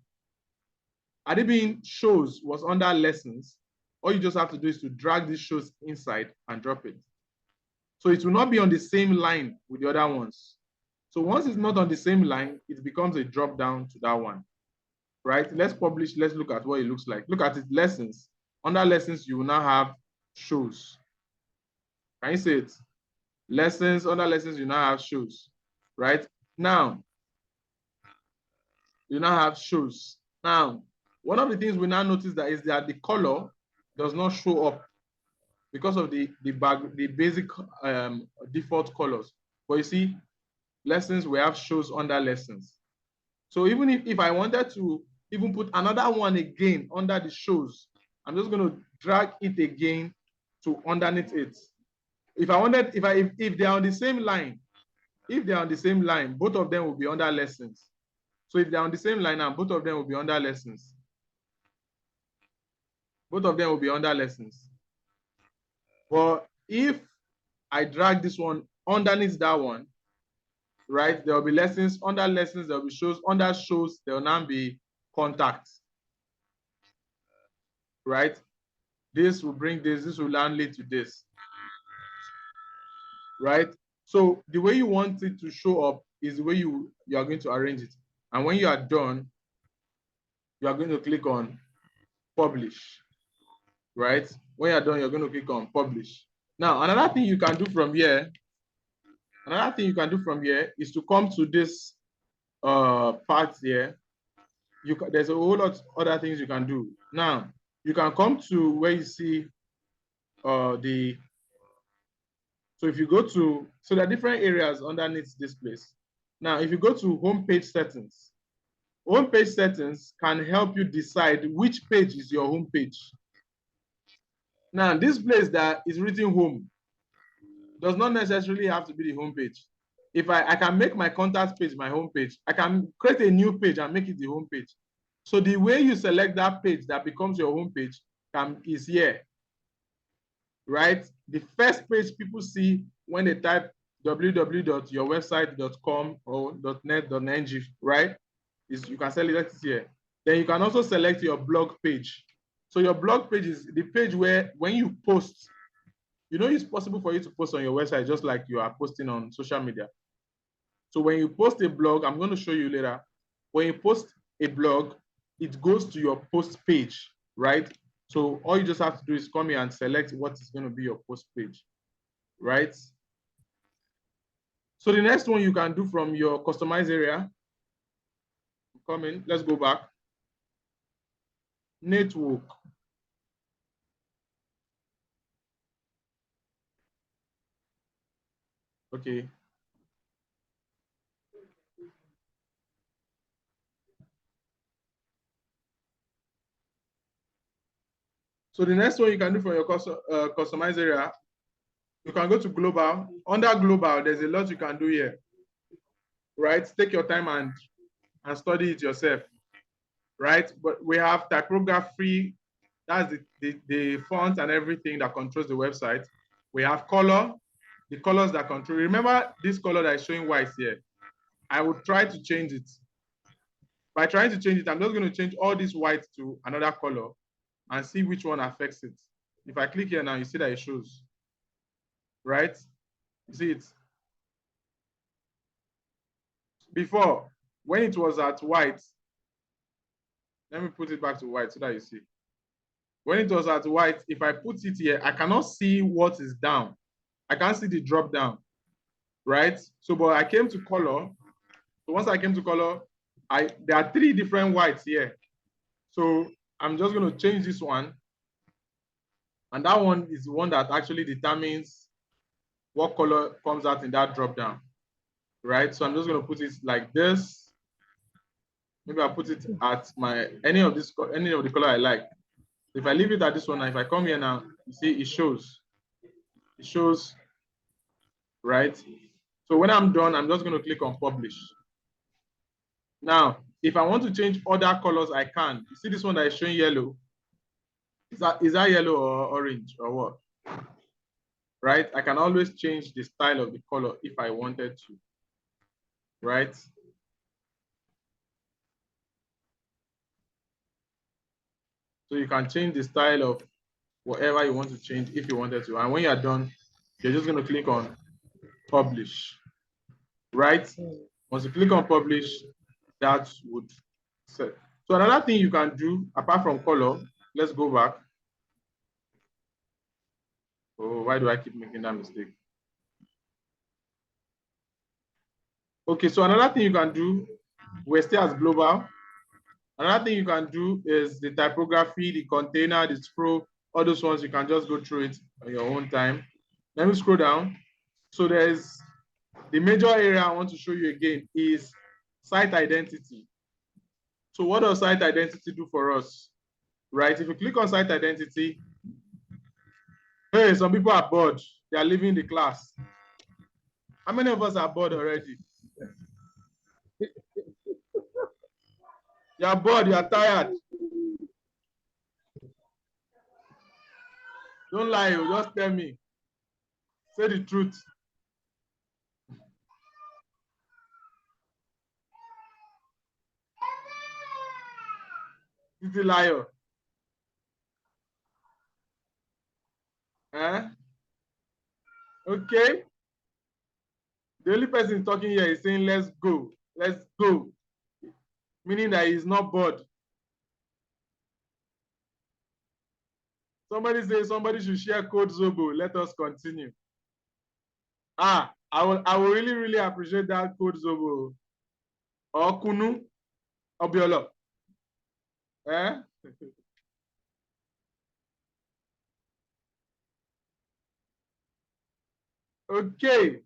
had it been shows was under lessons, all you just have to do is to drag these shows inside and drop it. So it will not be on the same line with the other ones. So once it's not on the same line, it becomes a drop down to that one, right? Let's publish, let's look at what it looks like. Look at it, lessons. Under lessons, you will now have shows. Can you see it? Lessons, under lessons, you now have shows, right? Now, you now have shows. Now, one of the things we now notice that is that the color does not show up because of the basic default colors. But you see, lessons, we have shows under lessons. So even if I wanted to even put another one again under the shows, I'm just going to drag it again to underneath it. If I wanted, if they're on the same line, both of them will be under lessons. So if they're on the same line now, both of them will be under lessons. Both of them will be under lessons. But if I drag this one underneath that one, right, there will be lessons. Under lessons, there will be shows. Under shows, there will now be contacts. Right? This will bring this will now lead to this. Right? So the way you want it to show up is the way you are going to arrange it. And when you are done, you are going to click on publish. Right? When you're done, you're going to click on publish. Now, another thing you can do from here, is to come to this part here. There's a whole lot of other things you can do. Now, you can come to where you see so if you go to, so there are different areas underneath this place. Now, if you go to homepage settings can help you decide which page is your home page. Now, this place that is written home does not necessarily have to be the home page. If I can make my contact page my home page, I can create a new page and make it the home page. So the way you select that page that becomes your home page is here, right? The first page people see when they type www.yourwebsite.com or .net.ng, right? You can select it here. Then you can also select your blog page. So your blog page is the page where when you post, it's possible for you to post on your website just like you are posting on social media. So when you post a blog, I'm going to show you later. When you post a blog, it goes to your post page, right? So all you just have to do is come here and select what is going to be your post page, right? So the next one you can do from your customize area, come in, let's go back. network. Okay. So the next one you can do for your customize area, you can go to global. Under global, there's a lot you can do here. Right? Take your time and study it yourself. Right? But we have typography, that's the font and everything that controls the website. We have color, the colors that control. Remember this color that is showing white here. I will try to change it. By trying to change it, I'm just going to change all this white to another color and see which one affects it. If I click here now, you see that it shows. Right? You see it? Before, when it was at white, let me put it back to white so that you see. When it was at white, if I put it here, I cannot see what is down. I can't see the drop down, right? So, but I came to color. So once I came to color, there are 3 different whites here. So I'm just going to change this one. And that one is the one that actually determines what color comes out in that drop down, right? So I'm just going to put it like this. Maybe I'll put it at any of the color I like. If I leave it at this one, if I come here now, you see it shows. It shows, right? So when I'm done, I'm just going to click on publish. Now, if I want to change other colors, I can. You see this one that is showing yellow? Is that yellow or orange or what? Right? I can always change the style of the color if I wanted to. Right? So you can change the style of whatever you want to change if you wanted to. And when you're done, you're just going to click on publish. Right? Once you click on publish, that would set. So another thing you can do apart from color, let's go back. Oh, why do I keep making that mistake? Okay, so another thing you can do, we're still as global. Another thing you can do is the typography, the container, the scroll, all those ones, you can just go through it on your own time. Let me scroll down. So there's the major area I want to show you again is site identity. So what does site identity do for us? Right, if you click on site identity, hey, some people are bored. They are leaving the class. How many of us are bored already? You are bored, you are tired. Don't lie, just tell me. Say the truth. It's a liar. Eh? Okay. The only person talking here is saying, let's go. Let's go. Meaning that he's not bored. Somebody says somebody should share code Zobo. Let us continue. I will really, really appreciate that code Zobo. Or Kunu. Obiolo. Eh? Okay.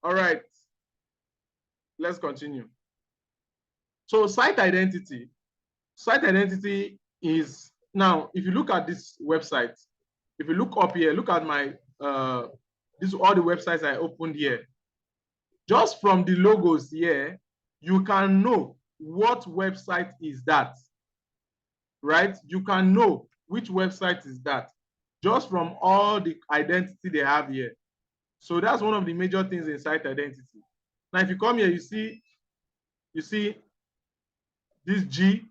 All right. Let's continue. So site identity is, now, if you look at this website, if you look up here, look at my, this all the websites I opened here. Just from the logos here, you can know what website is that, right? You can know which website is that just from all the identity they have here. So that's one of the major things in site identity. Now, if you come here, you see this G,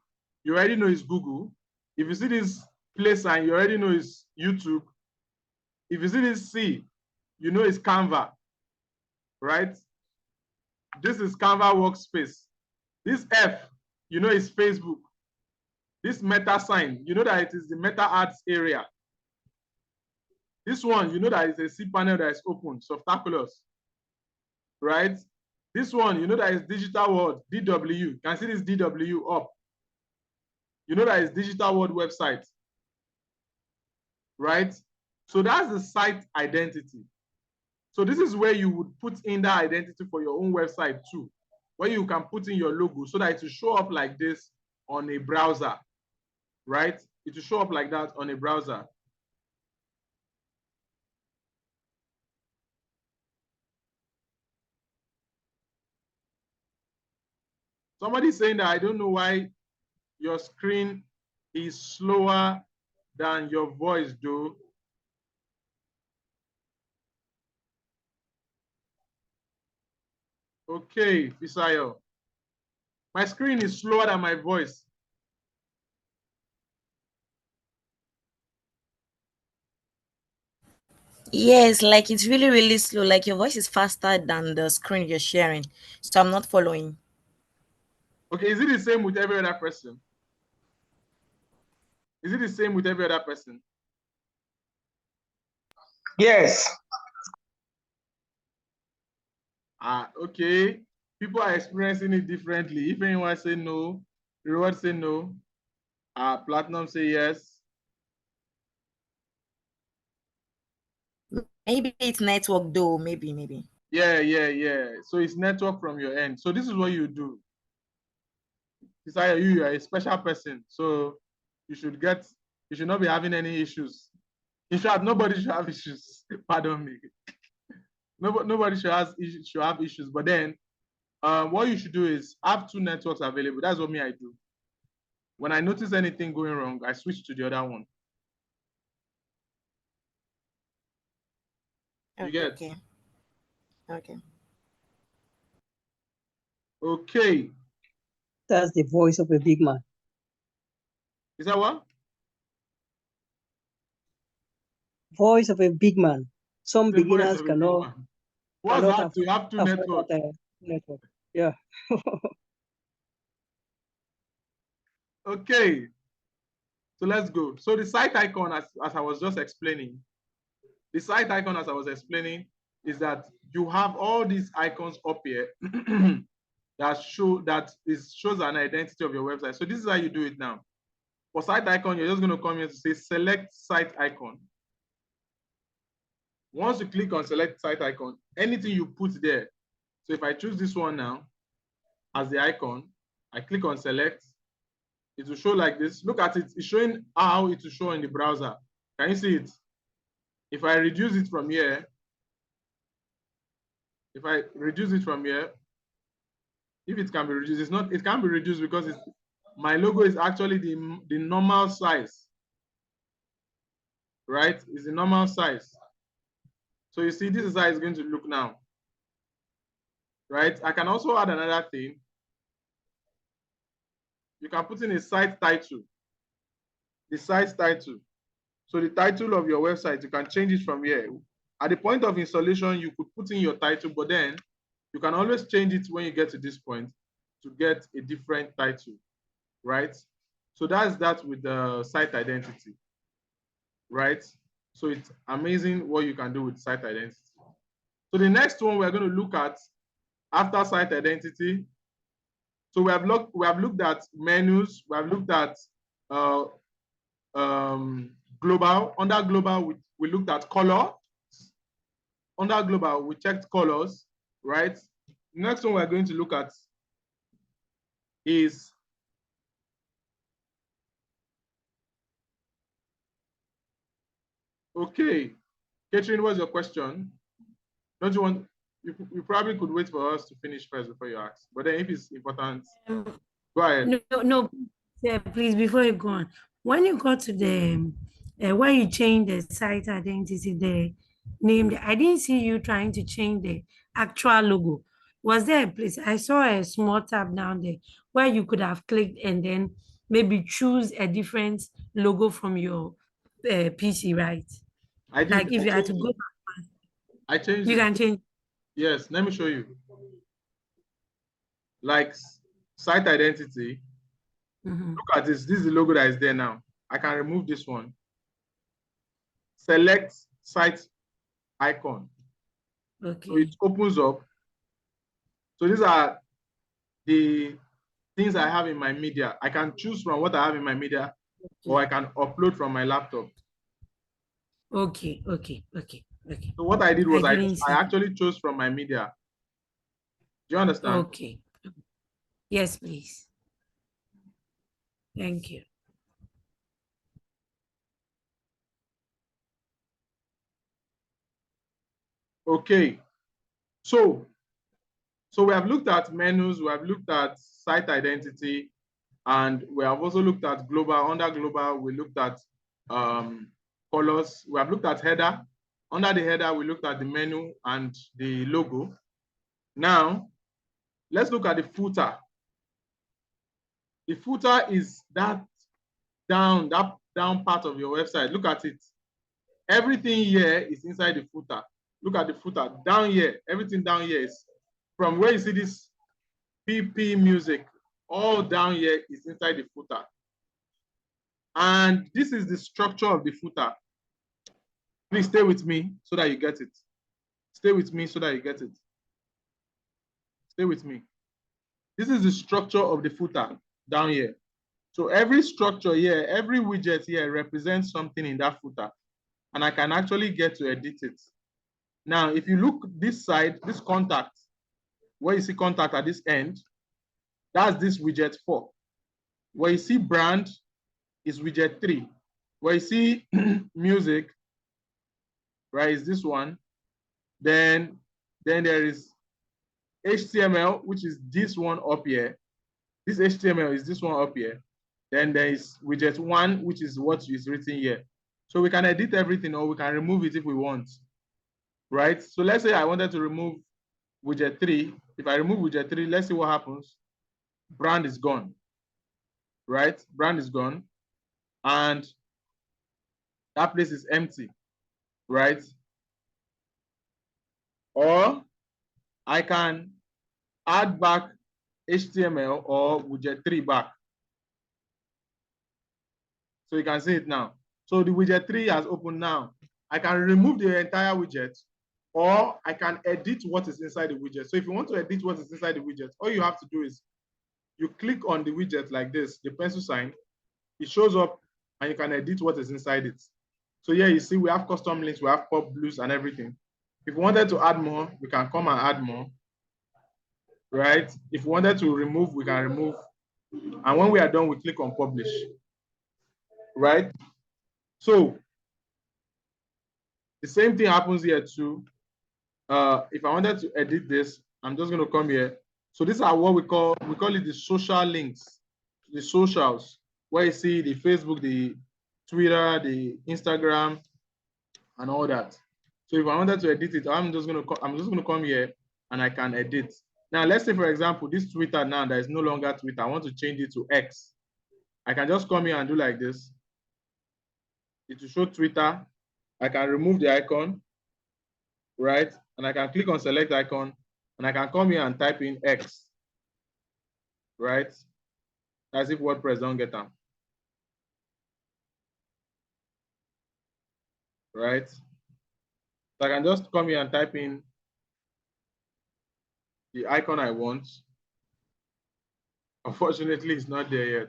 you already know it's Google. If you see this place sign, you already know it's YouTube. If you see this C, you know it's Canva, right? This is Canva Workspace. This F, you know it's Facebook. This meta sign, you know that it is the meta ads area. This one, you know that it's a C panel that is open, Softaculous, right? This one, you know that it's Digital World, DW. You can see this DW up. You know that it's digital world website, right? So that's the site identity. So this is where you would put in that identity for your own website too, where you can put in your logo so that it will show up like this on a browser, right? It will show up like that on a browser. Somebody's saying that I don't know why your screen is slower than your voice, though. Okay, Fisayo. My screen is slower than my voice. Yes, like it's really, really slow. Like your voice is faster than the screen you're sharing. So I'm not following. Okay, is it the same with every other person? Is it the same with every other person? Yes. Okay. People are experiencing it differently. If anyone say no, Reward say no. Platinum say yes. Maybe it's network though. Maybe. Yeah. So it's network from your end. So this is what you do. Desire, you are a special person. So you should not be having any issues. In fact, nobody should have issues. Pardon me. Nobody should have issues. But then what you should do is have two networks available. That's what I do. When I notice anything going wrong, I switch to the other one. You get? Okay. Okay. That's the voice of a big man. Is that what? Voice of a big man. Some beginners cannot What's that to have two networks? Network. Yeah. Okay. So let's go. So the site icon, as I was just explaining, is that you have all these icons up here that shows an identity of your website. So this is how you do it now. For site icon, you're just going to come here to say select site icon. Once you click on select site icon, anything you put there. So if I choose this one now as the icon, I click on select, it will show like this. Look at it. It's showing how it will show in the browser. Can you see it? If I reduce it from here, if it can be reduced, it can be reduced because my logo is actually the normal size, right? It's the normal size. So you see, this is how it's going to look now, right? I can also add another thing. You can put in a site title, the site title. So the title of your website, you can change it from here. At the point of installation, you could put in your title, but then you can always change it when you get to this point to get a different title, right? So that's that with the site identity, right? So it's amazing what you can do with site identity. So the next one we're going to look at after site identity. So we have looked at menus. We have looked at global. Under global, we looked at color. Under global, we checked colors, right? The next one we're going to look at is okay. Catherine, what's your question? Don't you want? You probably could wait for us to finish first before you ask. But then if it's important, go ahead. No. Yeah, please, before you go on, when you go to the where you change the site identity, the name, I didn't see you trying to change the actual logo. Was there a place? I saw a small tab down there where you could have clicked and then maybe choose a different logo from your PC, right? I did. Like if you had to go, I changed you it. can change. Yes, let me show you. Like site identity. Look at this. This is the logo that is there now. I can remove this one. Select site icon. Okay. So it opens up. So these are the things I have in my media. I can choose from what I have in my media, or I can upload from my laptop. Okay. So what I did I was I didn't see. actually chose from my media. Do you understand? Okay. Yes, please. Thank you. Okay. So we have looked at menus, we have looked at site identity, and we have also looked at global. Under global, we looked at colors. We have looked at header. Under the header, we looked at the menu and the logo. Now, let's look at the footer. The footer is that down part of your website. Look at it. Everything here is inside the footer. Look at the footer down here. Everything down here is from where you see this PP music, all down here is inside the footer. And this is the structure of the footer. Please stay with me so that you get it. Stay with me so that you get it. Stay with me. This is the structure of the footer down here. So every structure here, every widget here represents something in that footer. And I can actually get to edit it. Now, if you look this side, this contact, where you see contact at this end, that's this widget 4. Where you see brand is widget 3. Where you see music, right, is this one. Then there is HTML, which is this one up here. This HTML is this one up here. Then there is widget 1, which is what is written here. So we can edit everything, or we can remove it if we want, right? So let's say I wanted to remove widget 3. If I remove widget 3, let's see what happens. Brand is gone, right? Brand is gone. And that place is empty, right? Or I can add back HTML or widget 3 back. So you can see it now. So the widget 3 has opened now. I can remove the entire widget, or I can edit what is inside the widget. So if you want to edit what is inside the widget, all you have to do is you click on the widget like this, the pencil sign, it shows up and you can edit what is inside it. So here you see we have custom links, we have pop blues and everything. If we wanted to add more, we can come and add more, right? If we wanted to remove, we can remove. And when we are done, we click on publish, right? So the same thing happens here too. If I wanted to edit this, I'm just going to come here. So these are what we call it the social links, the socials, where you see the Facebook, the Twitter, the Instagram, and all that. So if I wanted to edit it, I'm just going to come here and I can edit. Now, let's say, for example, this Twitter now that is no longer Twitter, I want to change it to X. I can just come here and do like this. It will show Twitter. I can remove the icon, right? And I can click on select icon, and I can come here and type in X, right? As if WordPress don't get them, right? So I can just come here and type in the icon I want. Unfortunately, it's not there yet.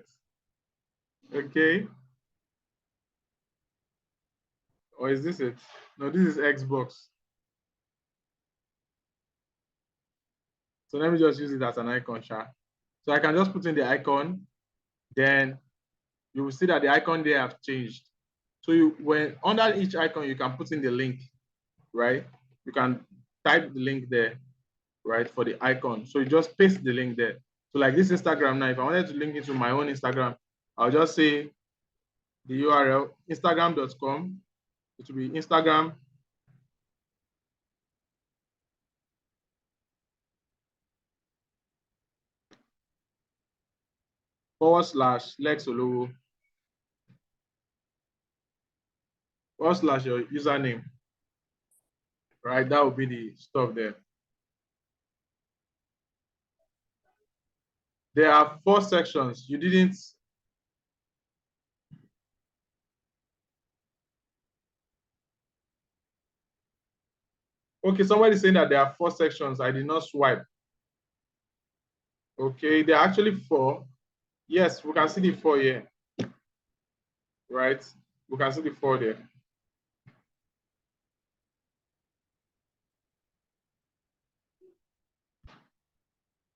Okay. Or is this it? No, this is Xbox. So let me just use it as an icon, Sha. So I can just put in the icon, then you will see that the icon there have changed. So when under each icon, you can put in the link, right? You can type the link there, right, for the icon. So you just paste the link there. So like this Instagram now, if I wanted to link it to my own Instagram, I'll just say the URL, instagram.com. It will be Instagram. /Lex Olowo. / your username, right? That would be the stuff there. There are 4 sections. You didn't. Okay, somebody saying that there are 4 sections. I did not swipe. Okay, there are actually 4. Yes, we can see the 4 here. Right? We can see the 4 there.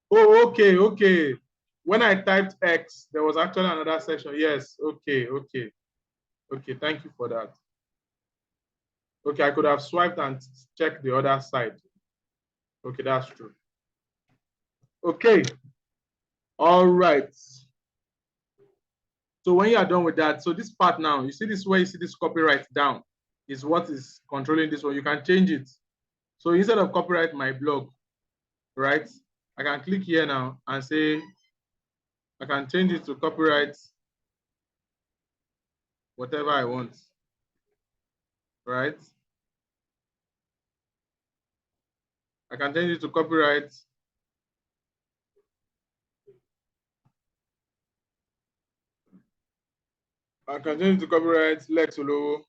Oh, okay, okay. When I typed X, there was actually another section. Yes, okay, okay. Okay, thank you for that. Okay, I could have swiped and checked the other side. Okay, that's true. Okay. All right. So when you are done with that, so this part now, you see this where you see this copyright down is what is controlling this one. You can change it. So instead of copyright my blog, right? I can click here now and say, I can change it to copyright whatever I want, right? I can change it to copyright. I can change it to copyright Lex Olowo.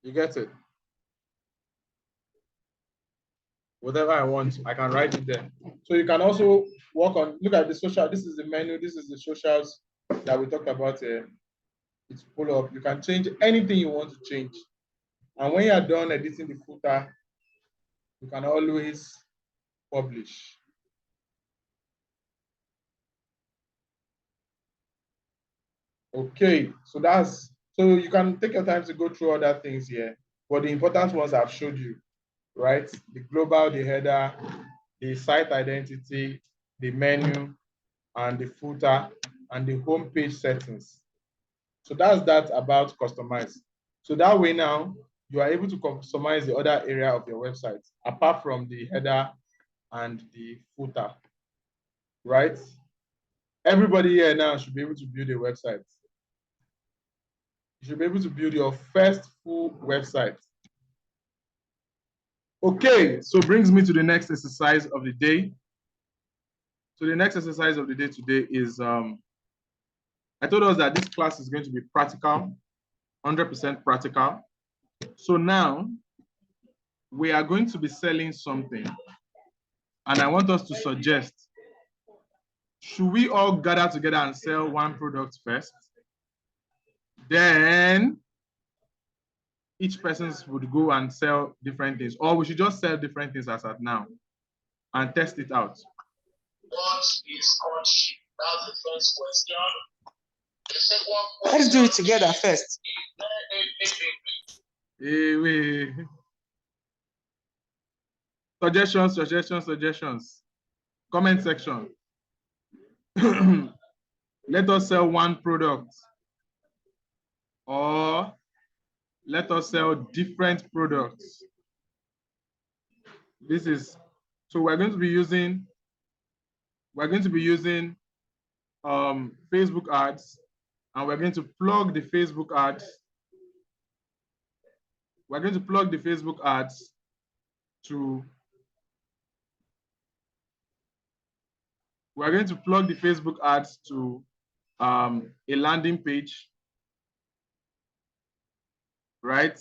You get it? Whatever I want, I can write it there. So you can also work on, look at the social, this is the menu, this is the socials that we talked about here. It's pull up. You can change anything you want to change. And when you are done editing the footer, you can always publish. Okay, so you can take your time to go through other things here, but the important ones I've showed you, right? The global, the header, the site identity, the menu, and the footer, and the home page settings. So that's that about customize. So that way now, you are able to customize the other area of your website, apart from the header and the footer, right? Everybody here now should be able to build a website. You should be able to build your first full website. Okay, so brings me to the next exercise of the day. So the next exercise of the day today is, I told us that this class is going to be practical, 100% practical. So now we are going to be selling something, and I want us to suggest, should we all gather together and sell one product first? Then each person would go and sell different things, or we should just sell different things as at now and test it out. What is courtship? That's the first question. The second question. Let's do it together first. Suggestions. Comment section. Let us sell one product, or let us sell different products. This is, so we're going to be using Facebook ads, and we're going to plug the Facebook ads. We're going to plug the Facebook ads to, a landing page, right?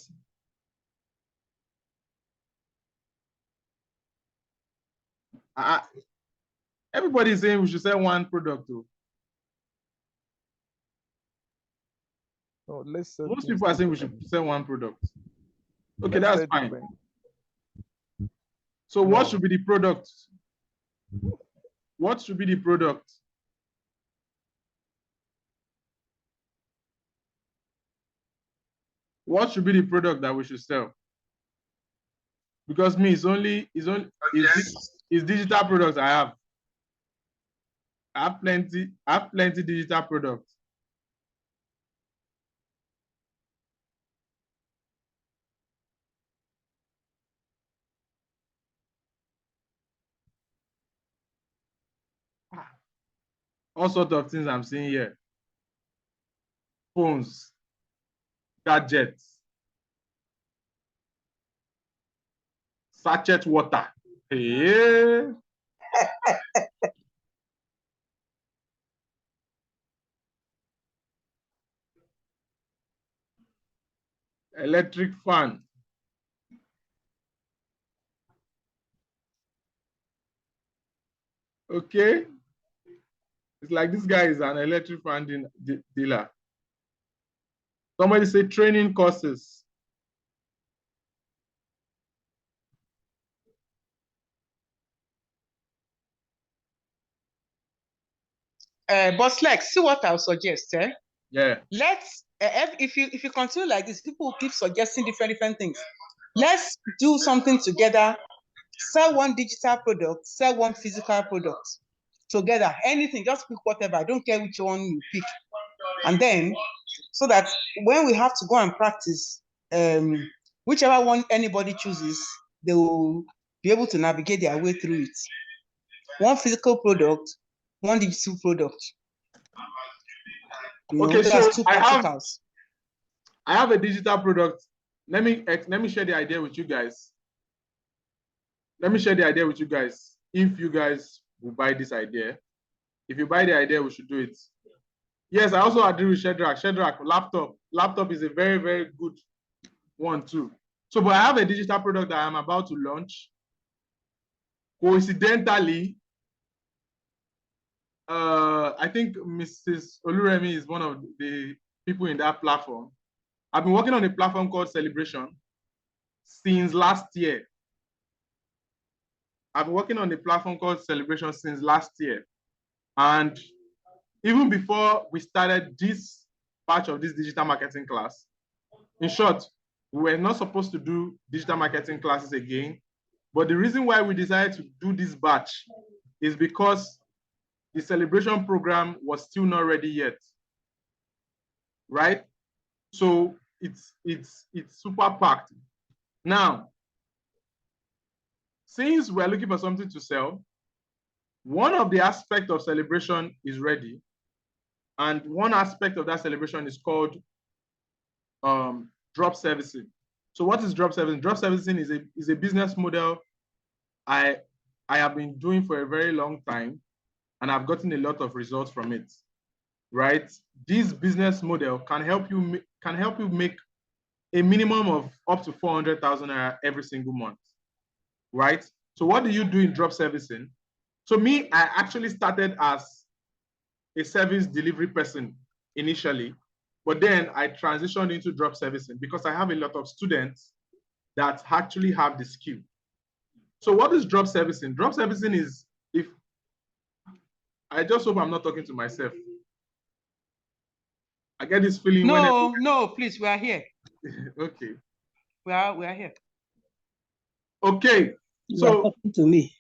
Everybody is saying we should sell one product too. No, let's sell Most things people are saying we different. should sell one product. Okay, Let's that's sell fine. different. So what No. should be the product? What should be the product? What should be the product that we should sell? Because me, it's digital products I have. I have plenty digital products. All sorts of things I'm seeing here. Phones, gadgets, sachet water. Hey. Electric fan. Okay. It's like this guy is an electric fan dealer. Somebody say training courses. Boss Lex, see what I'll suggest. Yeah. Let's if you continue like this, people will keep suggesting different things. Let's do something together. Sell one digital product, sell one physical product together. Anything, just pick whatever. I don't care which one you pick. And then, so that when we have to go and practice, whichever one anybody chooses, they will be able to navigate their way through it. One physical product, one digital product. Okay, that's so two practicals. I have a digital product. Let me share the idea with you guys. Let me share the idea with you guys. If you guys will buy this idea, if you buy the idea, we should do it. Yes, I also agree with Shedrack. Shedrack, laptop is a very, very good one too. So, but I have a digital product that I'm about to launch. Coincidentally, I think Mrs. Oluremi is one of the people in that platform. I've been working on a platform called Celebration since last year. I've been working on a platform called Celebration since last year. And even before we started this batch of this digital marketing class, in short, we were not supposed to do digital marketing classes again. But the reason why we decided to do this batch is because the Celebration program was still not ready yet, right? So it's super packed. Now, since we're looking for something to sell, one of the aspects of Celebration is ready. And one aspect of that celebration is called drop servicing. So what is drop servicing? Drop servicing is a business model I have been doing for a very long time, and I've gotten a lot of results from it, right? This business model can help you make a minimum of up to 400,000 naira every single month, right? So what do you do in drop servicing? So me, I actually started as a service delivery person initially, but then I transitioned into drop servicing because I have a lot of students that actually have the skill. So what is drop servicing? Drop servicing is, if I just hope I'm not talking to myself. I get this feeling. No, please, we are here. Okay. We are here. Okay. You are talking to me.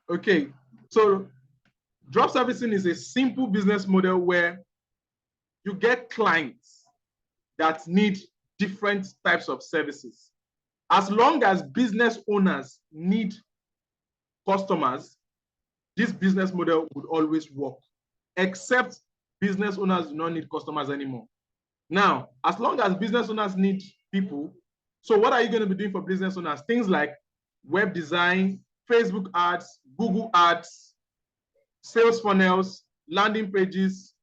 Okay. So drop servicing is a simple business model where you get clients that need different types of services. As long as business owners need customers, this business model would always work, except business owners do not need customers anymore. Now, as long as business owners need people, so what are you going to be doing for business owners? Things like web design, Facebook ads, Google ads, sales funnels, landing pages,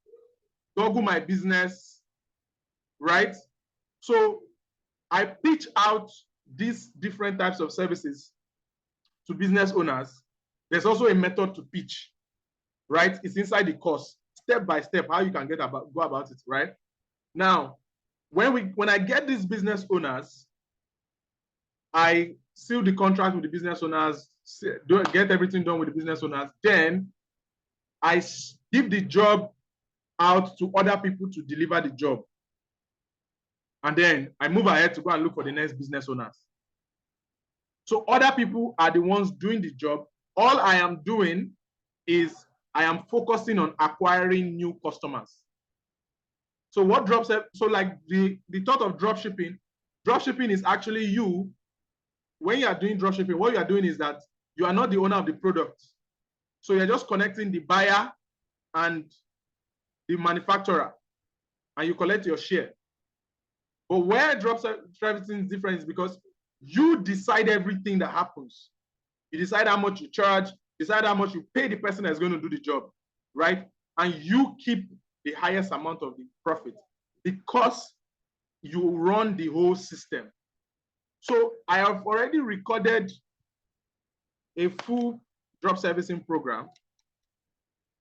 Google My Business, right? So I pitch out these different types of services to business owners. There's also a method to pitch, right? It's inside the course, step by step, how you can go about it, right? Now, when I get these business owners, I seal the contract with the business owners, get everything done with the business owners. Then I give the job out to other people to deliver the job. And then I move ahead to go and look for the next business owners. So other people are the ones doing the job. All I am doing is I am focusing on acquiring new customers. So what so like the thought of drop shipping is actually you, when you are doing drop shipping, what you are doing is that you are not the owner of the product. So you're just connecting the buyer and the manufacturer, and you collect your share. But where drop servicing is different is because you decide everything that happens. You decide how much you charge, decide how much you pay the person that's going to do the job, right? And you keep the highest amount of the profit because you run the whole system. So I have already recorded a full drop servicing program,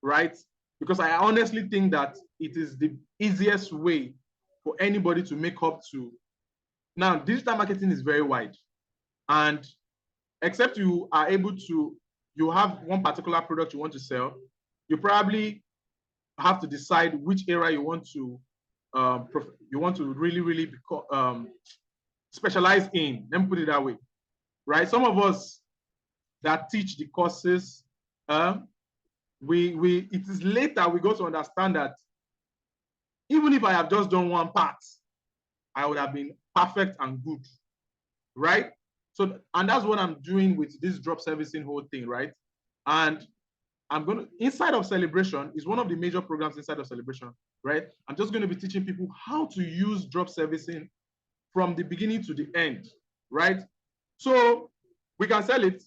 right? Because I honestly think that it is the easiest way for anybody to make up to. Now, digital marketing is very wide. And except you are able to, you have one particular product you want to sell, you probably have to decide which area you want to really become, specialize in. Let me put it that way, right? Some of us that teach the courses, it is later we go to understand that even if I have just done one part, I would have been perfect and good, right? So, and that's what I'm doing with this drop servicing whole thing, right? And I'm going to, inside of Celebration is one of the major programs inside of Celebration, right? I'm just going to be teaching people how to use drop servicing from the beginning to the end, right? So we can sell it.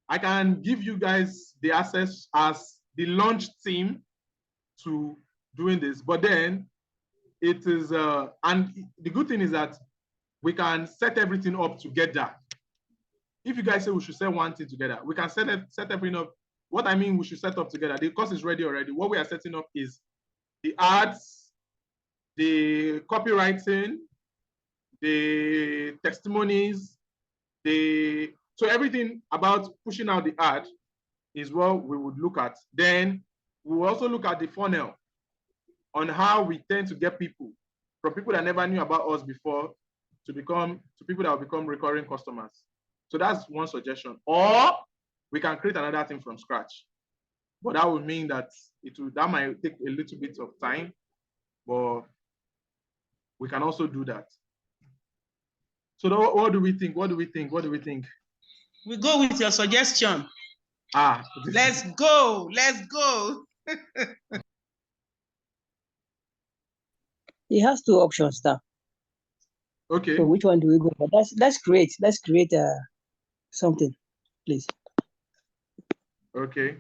I can give you guys the access as the launch team to doing this, but then it is, and the good thing is that we can set everything up together. If you guys say we should set one thing together, we can set everything up. What I mean, we should set up together. The course is ready already. What we are setting up is the ads, the copywriting, the testimonies, so everything about pushing out the ad is what we would look at. Then we will also look at the funnel on how we tend to get people from people that never knew about us before to people that will become recurring customers. So that's one suggestion. Or we can create another thing from scratch. But that would mean that that might take a little bit of time, but we can also do that. So what do we think? What do we think? What do we think? We go with your suggestion. Let's go. Let's go. It has two options now. Okay. So which one do we go for? Let's create something, please. Okay.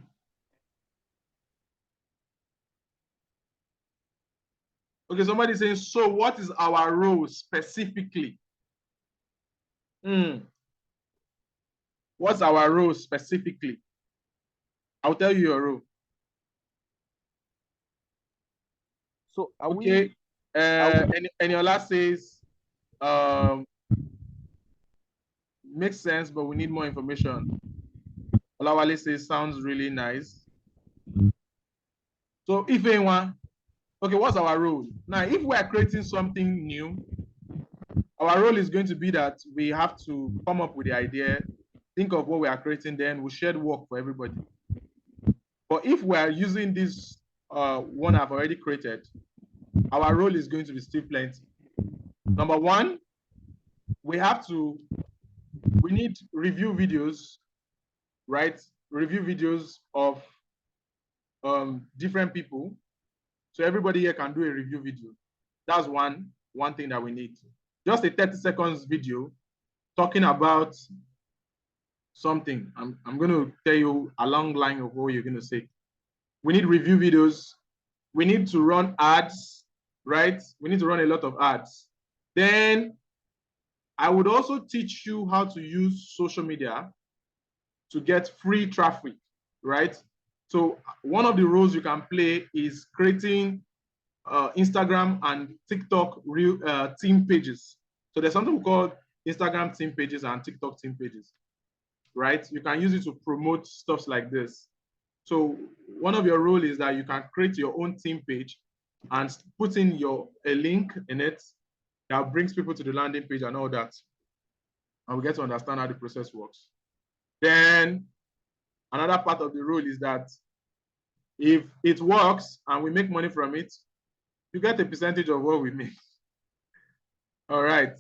Okay, somebody saying, so what is our role specifically? What's our role specifically? I'll tell you your role. So are okay. Eniola says, makes sense, but we need more information. Olawale says, sounds really nice. So if anyone, okay, what's our role? Now, if we are creating something new, our role is going to be that we have to come up with the idea, think of what we are creating, then we share the work for everybody. But if we are using this one I've already created, our role is going to be still plenty. Number one, we need review videos, right? Review videos of different people. So everybody here can do a review video. That's one thing that we need. Just a 30 seconds video talking about something. I'm going to tell you a long line of what you're going to say. We need review videos. We need to run ads, right? We need to run a lot of ads. Then I would also teach you how to use social media to get free traffic, right? So one of the roles you can play is creating Instagram and TikTok team pages. So there's something we call Instagram team pages and TikTok team pages, right? You can use it to promote stuff like this. So one of your roles is that you can create your own team page and put in a link in it that brings people to the landing page and all that. And we get to understand how the process works. Then another part of the role is that if it works and we make money from it, you get a percentage of what we make. All right.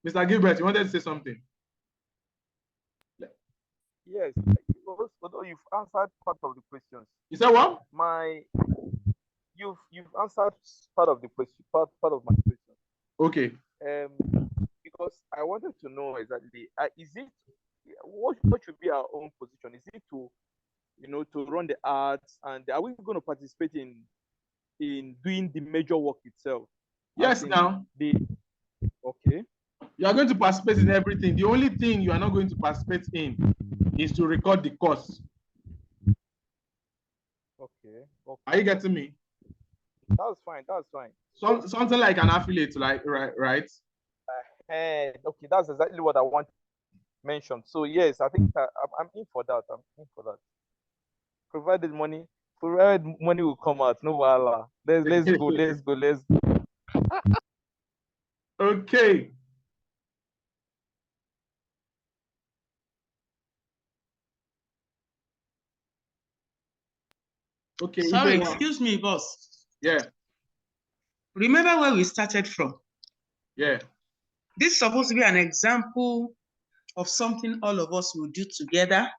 Mr. Gilbert, you wanted to say something? Yes, although you've answered part of the questions. You said what? You've answered part of the question, part of my question. Okay. Because I wanted to know exactly, what should be our own position? Is it to run the ads, and are we going to participate in doing the major work itself? Yes, now. Okay. You are going to participate in everything. The only thing you are not going to participate in is to record the course. Okay. Are you getting me? That's fine. That's fine. Something like an affiliate, like right? Okay, that's exactly what I want to mention. So yes, I think I'm in for that. I'm in for that. Provided money will come out. No wahala. Let's go. Let's go. Let's go. Okay. Okay. Sorry, excuse me, boss. Yeah. Remember where we started from? Yeah. This is supposed to be an example of something all of us will do together.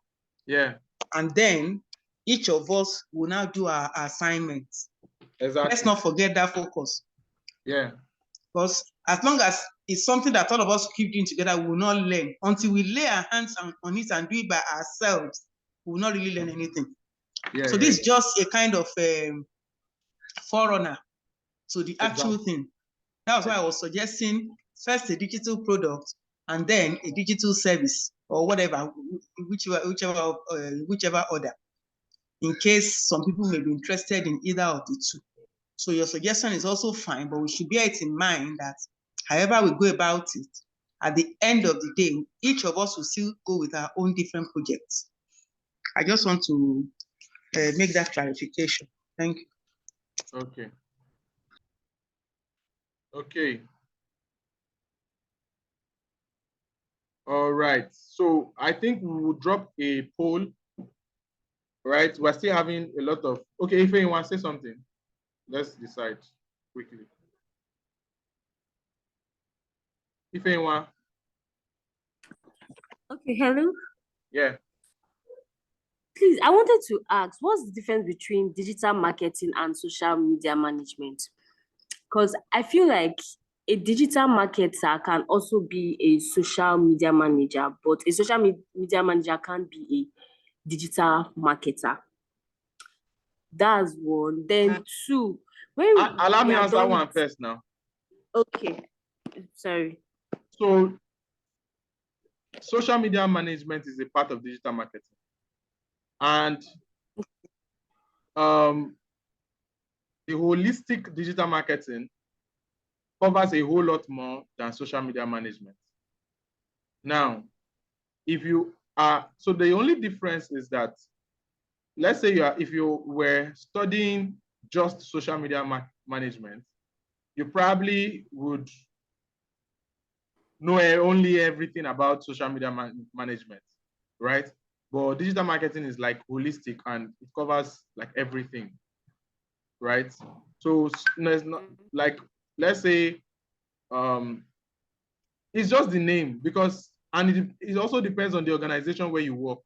Yeah. And then each of us will now do our assignments. Exactly. Let's not forget that focus. Yeah. Because as long as it's something that all of us keep doing together, we will not learn. Until we lay our hands on it and do it by ourselves, we will not really learn anything. Yeah, so this is just a kind of forerunner to the actual thing. That's why I was suggesting first a digital product and then a digital service or whatever, whichever order, in case some people may be interested in either of the two. So your suggestion is also fine, but we should bear it in mind that however we go about it, at the end of the day, each of us will still go with our own different projects. I just want to make that clarification. Thank you. Okay. Okay. All right. So I think we will drop a poll. Right. We're still having a lot of. Okay. If anyone say something, let's decide quickly. If anyone. Okay. Hello. Yeah. Please, I wanted to ask, what's the difference between digital marketing and social media management? Because I feel like a digital marketer can also be a social media manager, but a social media manager can't be a digital marketer. That's one. Then two, when allow me we are answer done one first now. Okay. Sorry. So social media management is a part of digital marketing. And the holistic digital marketing covers a whole lot more than social media management. Now, if you are, so the only difference is that, let's say if you were studying just social media management, you probably would know only everything about social media management, right? But digital marketing is like holistic and it covers like everything, right? So there's not like, let's say, it's just the name because, and it also depends on the organization where you work.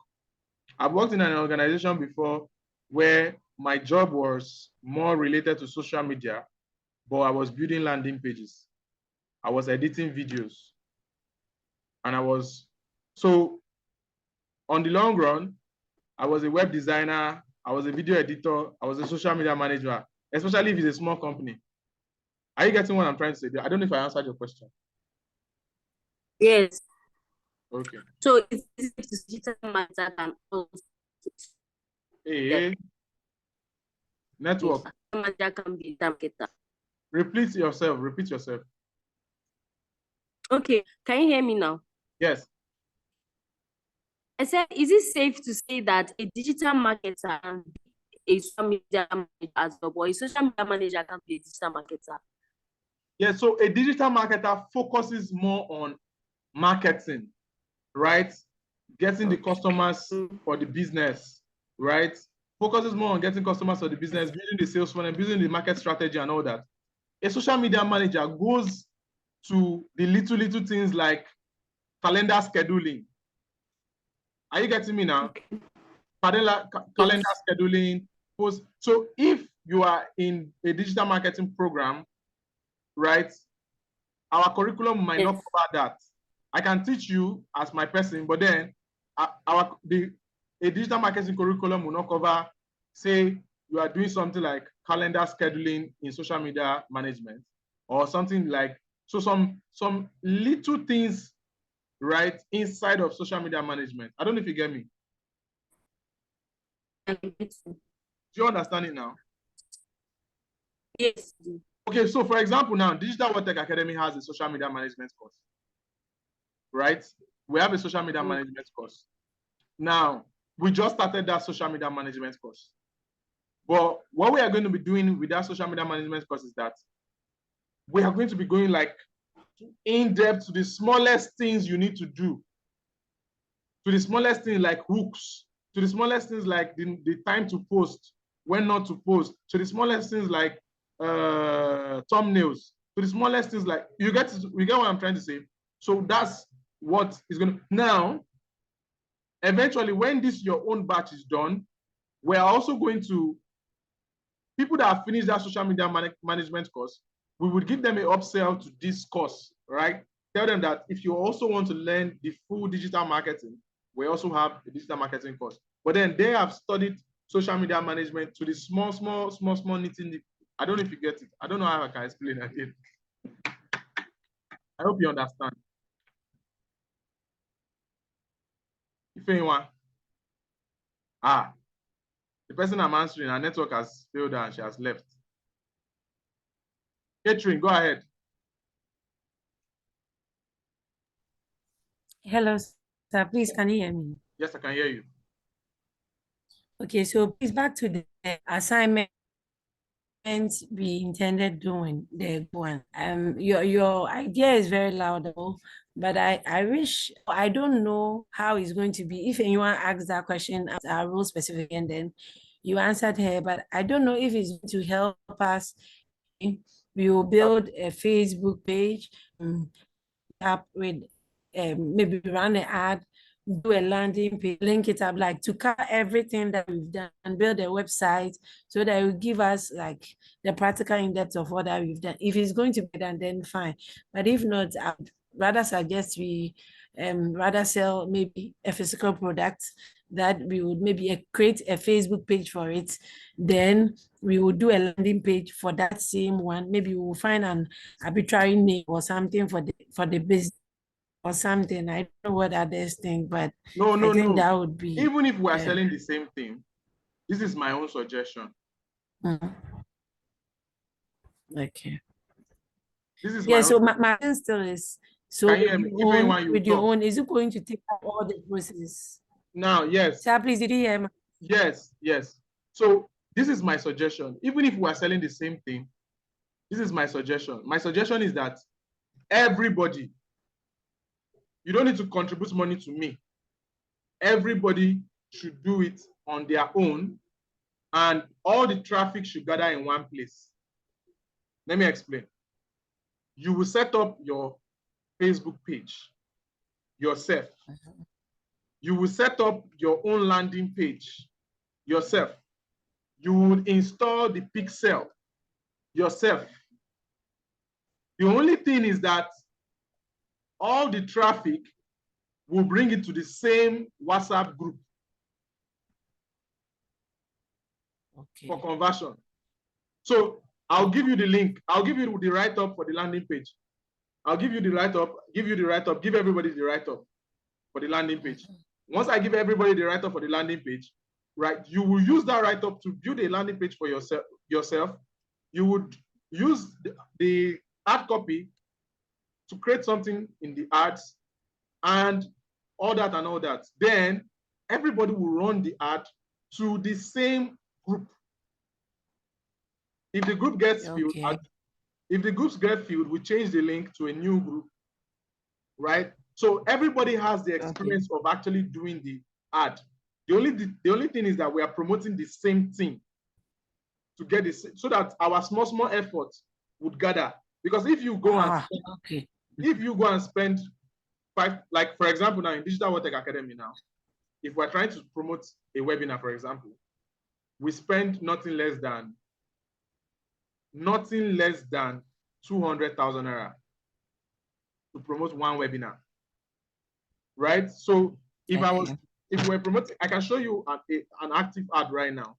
I've worked in an organization before where my job was more related to social media, but I was building landing pages. I was editing videos. And so on the long run, I was a web designer, I was a video editor, I was a social media manager, especially if it's a small company. Are you getting what I'm trying to say? I don't know if I answered your question. Yes. Okay. So it's digital marketer can also. Hey. Network. Manager can be a marketer. Repeat yourself. Okay, can you hear me now? Yes. I said, is it safe to say that a digital marketer can be a social media manager as well, or a social media manager can be a digital marketer? Yeah, so a digital marketer focuses more on marketing, right? Getting the customers for the business, right? Focuses more on getting customers for the business, building the sales funnel, building the market strategy and all that. A social media manager goes to the little things like calendar scheduling. Are you getting me now? Calendar scheduling, post. So if you are in a digital marketing program, right, our curriculum might not cover that. I can teach you as my person, but then a digital marketing curriculum will not cover, say, you are doing something like calendar scheduling in social media management, or something like So some little things, right, inside of social media management. I don't know if you get me. Do you understand it now? Yes. Okay, so for example, now Digital World Tech Academy has a social media management course, right? We have a social media management course. Now, we just started that social media management course. But what we are going to be doing with that social media management course is that we are going to be going like in depth to the smallest things you need to do, to the smallest things like hooks, to the smallest things like the time to post, when not to post, to the smallest things like thumbnails, to the smallest things like you get what I'm trying to say. So that's what is going to now. Eventually, when this your own batch is done, we're also going to people that have finished that social media management course, we would give them an upsell to this course, right? Tell them that if you also want to learn the full digital marketing, we also have a digital marketing course. But then they have studied social media management to the small knitting. I don't know if you get it. I don't know how I can explain it. I hope you understand. If anyone, the person I'm answering, her network has failed and she has left. Catherine, go ahead. Hello, sir. Please, can you hear me? Yes, I can hear you. Okay, so please back to the assignment we intended doing the one. Your idea is very laudable, but I wish I don't know how it's going to be. If anyone asks that question as a role specific, and then you answered her, but I don't know if it's going to help us. We will build a Facebook page, up with maybe run an ad, do a landing page, link it up, like to cover everything that we've done and build a website so that it will give us like the practical in-depth of what that we've done. If it's going to be done, then fine. But if not, I'd rather suggest we rather sell maybe a physical product that we would maybe create a Facebook page for it. Then we will do a landing page for that same one. Maybe we will find an arbitrary name or something for the business or something. I don't know what others think, but No, I think that would be. Even if we are selling the same thing, this is my own suggestion. Okay. This is yeah. So my question still is, so with your own, is it going to take up all the process? Now, yes. Sir, please, did you hear me? Yes. So this is my suggestion. Even if we are selling the same thing, this is my suggestion. My suggestion is that everybody, you don't need to contribute money to me. Everybody should do it on their own, and all the traffic should gather in one place. Let me explain. You will set up your Facebook page yourself. You will set up your own landing page yourself. You will install the pixel yourself. The only thing is that all the traffic will bring it to the same WhatsApp group for conversion. So I'll give you the link. I'll give you the write-up for the landing page. I'll give you the write-up, give everybody the write-up for the landing page. Once I give everybody the write-up for the landing page, right, you will use that write-up to build a landing page for yourself. You would use the ad copy to create something in the ads and all that. Then everybody will run the ad to the same group. If the group gets filled, if the groups get filled, we change the link to a new group, right? So everybody has the experience of actually doing the ad. The only thing is that we are promoting the same thing to get this, so that our small efforts would gather. Because if you go and spend like for example, now in Digital World Tech Academy now, if we're trying to promote a webinar, for example, we spend nothing less than 200,000 naira to promote one webinar, right? So if we're promoting, I can show you an active ad right now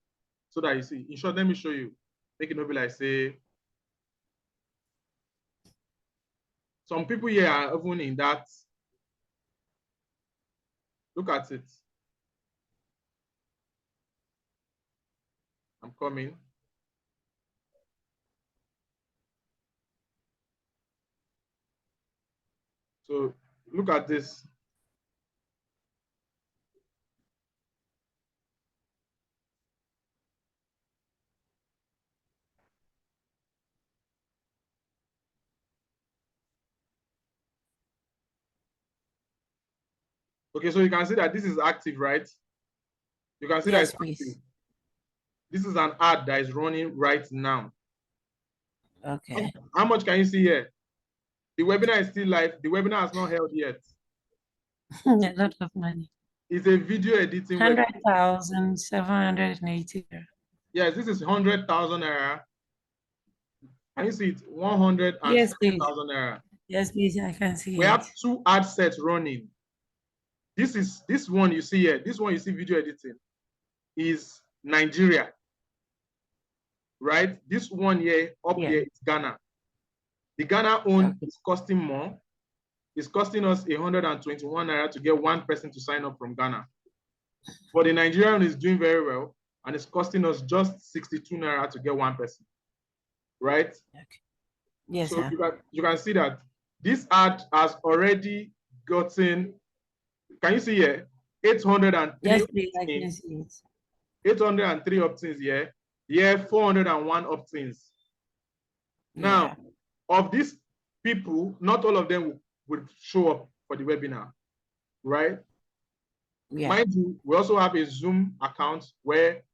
so that you see. In short, let me show you. Make it not be like say, Some people here are even in that. Look at it. I'm coming. So look at this. Okay, so you can see that this is active, right? You can see that it's active. This is an ad that is running right now. Okay. How much can you see here? The webinar is still live. The webinar has not held yet. A lot of money. It's a video editing webinar. 100,780. Yes, this is 100,000 naira. Can you see it? 100,000 Yes, please. naira. Yes, please. I can see We it. have 2 ad sets running. This one you see here. This one you see video editing is Nigeria, right? This one here up here is Ghana. The Ghana one is costing more. It's costing us 121 naira to get one person to sign up from Ghana. But the Nigerian is doing very well, and it's costing us just 62 naira to get one person, right? Okay. Yes, so sir. you can see that this ad has already gotten. Can you see here? 803. Yes, please. I can see it. 803 opt-ins here. Here, 401 opt-ins. Now, of these people, not all of them will show up for the webinar, right? Yeah. Mind you, we also have a Zoom account where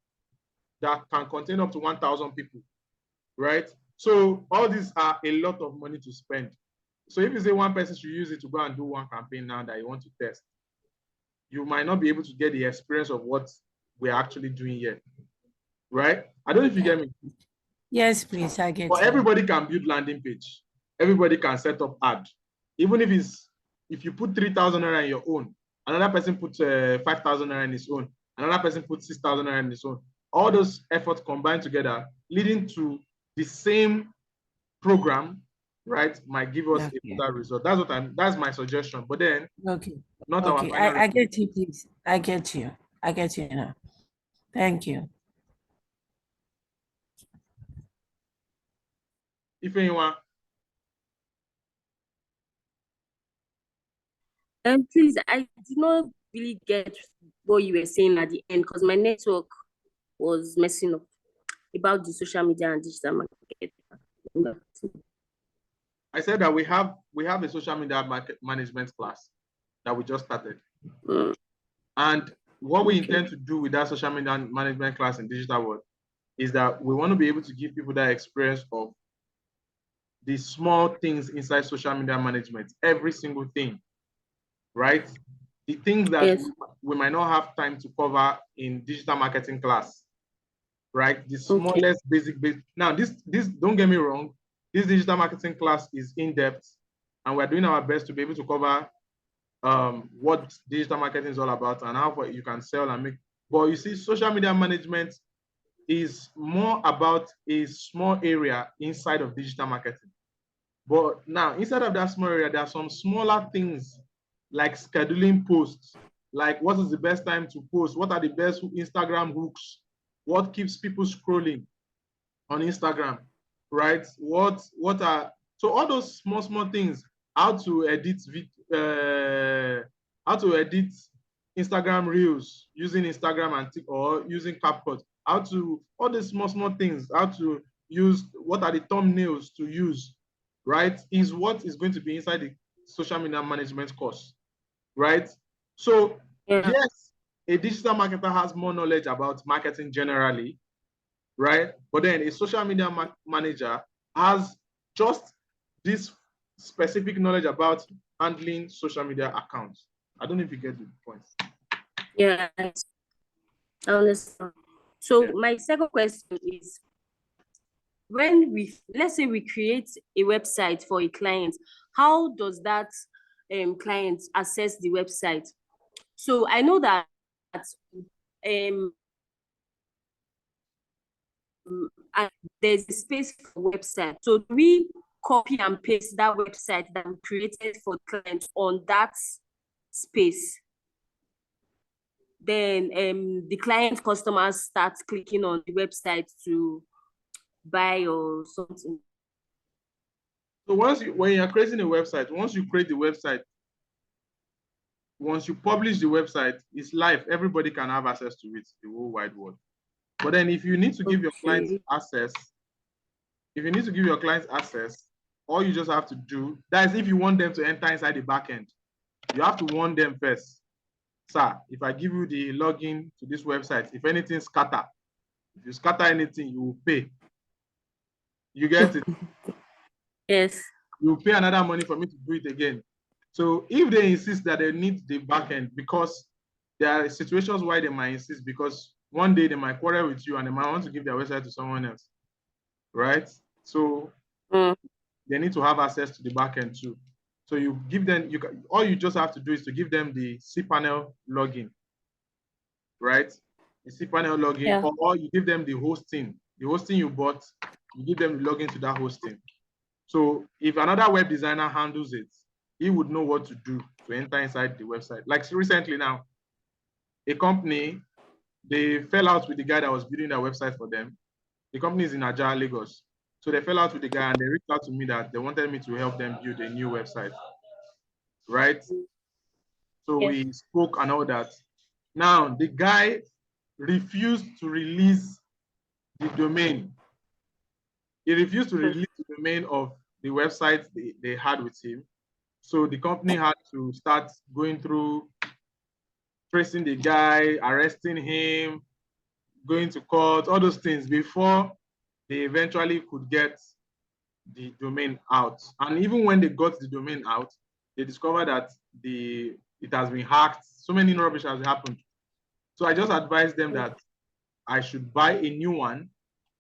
that can contain up to 1,000 people, right? So all these are a lot of money to spend. So if you say one person should use it to go and do one campaign now that you want to test, you might not be able to get the experience of what we're actually doing here, right? I don't know if you get me. Yes, please, I get But you. everybody can build landing page. Everybody can set up ad. Even if you put 3,000 naira in your own, another person puts 5,000 naira in his own, another person puts 6,000 naira in his own. All those efforts combined together, leading to the same program, right, might give us a better result. That's my suggestion. But then, not our final. I get you, please. I get you. I get you now. Thank you. If anyone. Please, I did not really get what you were saying at the end because my network was messing up about the social media and digital marketing. I said that we have a social media market management class that we just started. And what we intend to do with that social media management class in digital world is that we want to be able to give people that experience of the small things inside social media management, every single thing, right? The things that we might not have time to cover in digital marketing class, right? The smallest basic. Now, this don't get me wrong, this digital marketing class is in depth, and we're doing our best to be able to cover what digital marketing is all about and how you can sell and make. But you see, social media management is more about a small area inside of digital marketing. But now, inside of that small area, there are some smaller things like scheduling posts, like what is the best time to post, what are the best Instagram hooks, what keeps people scrolling on Instagram, right? So all those small things, how to edit Instagram reels using Instagram or using CapCut, all these small things, how to use, what are the thumbnails to use, right? Is what is going to be inside the social media management course, right? So yes, a digital marketer has more knowledge about marketing generally, right? But then a social media manager has just this specific knowledge about handling social media accounts. I don't know if you get the point. Yeah, I understand. So my second question is, when let's say we create a website for a client, how does that client access the website? So I know that and there's a space for website. So do we copy and paste that website that we created for clients on that space. Then the client customers start clicking on the website to buy or something. So when you're creating a website, once you create the website, once you publish the website, it's live. Everybody can have access to it, the whole wide world. But then if you need to give your clients access, all you just have to do, that is if you want them to enter inside the backend, you have to warn them first. Sir, if I give you the login to this website, if anything scatter, if you scatter anything, you will pay. You get it? Yes. You will pay another money for me to do it again. So if they insist that they need the backend, because there are situations why they might insist, because one day they might quarrel with you and they might want to give their website to someone else, right? So they need to have access to the backend too. So you give them, all you just have to do is to give them the cPanel login, right? The cPanel login, or you give them the hosting you bought, you give them the login to that hosting. So if another web designer handles it, he would know what to do to enter inside the website. Like recently now, a company, they fell out with the guy that was building their website for them. The company is in Ajah, Lagos. So they fell out with the guy and they reached out to me that they wanted me to help them build a new website, right? So we spoke and all that. Now, the guy refused to release the domain. He refused to release the domain of the website they had with him. So the company had to start going through tracing the guy, arresting him, going to court, all those things before they eventually could get the domain out. And even when they got the domain out, they discovered that it has been hacked. So many rubbish has happened. So I just advised them that I should buy a new one,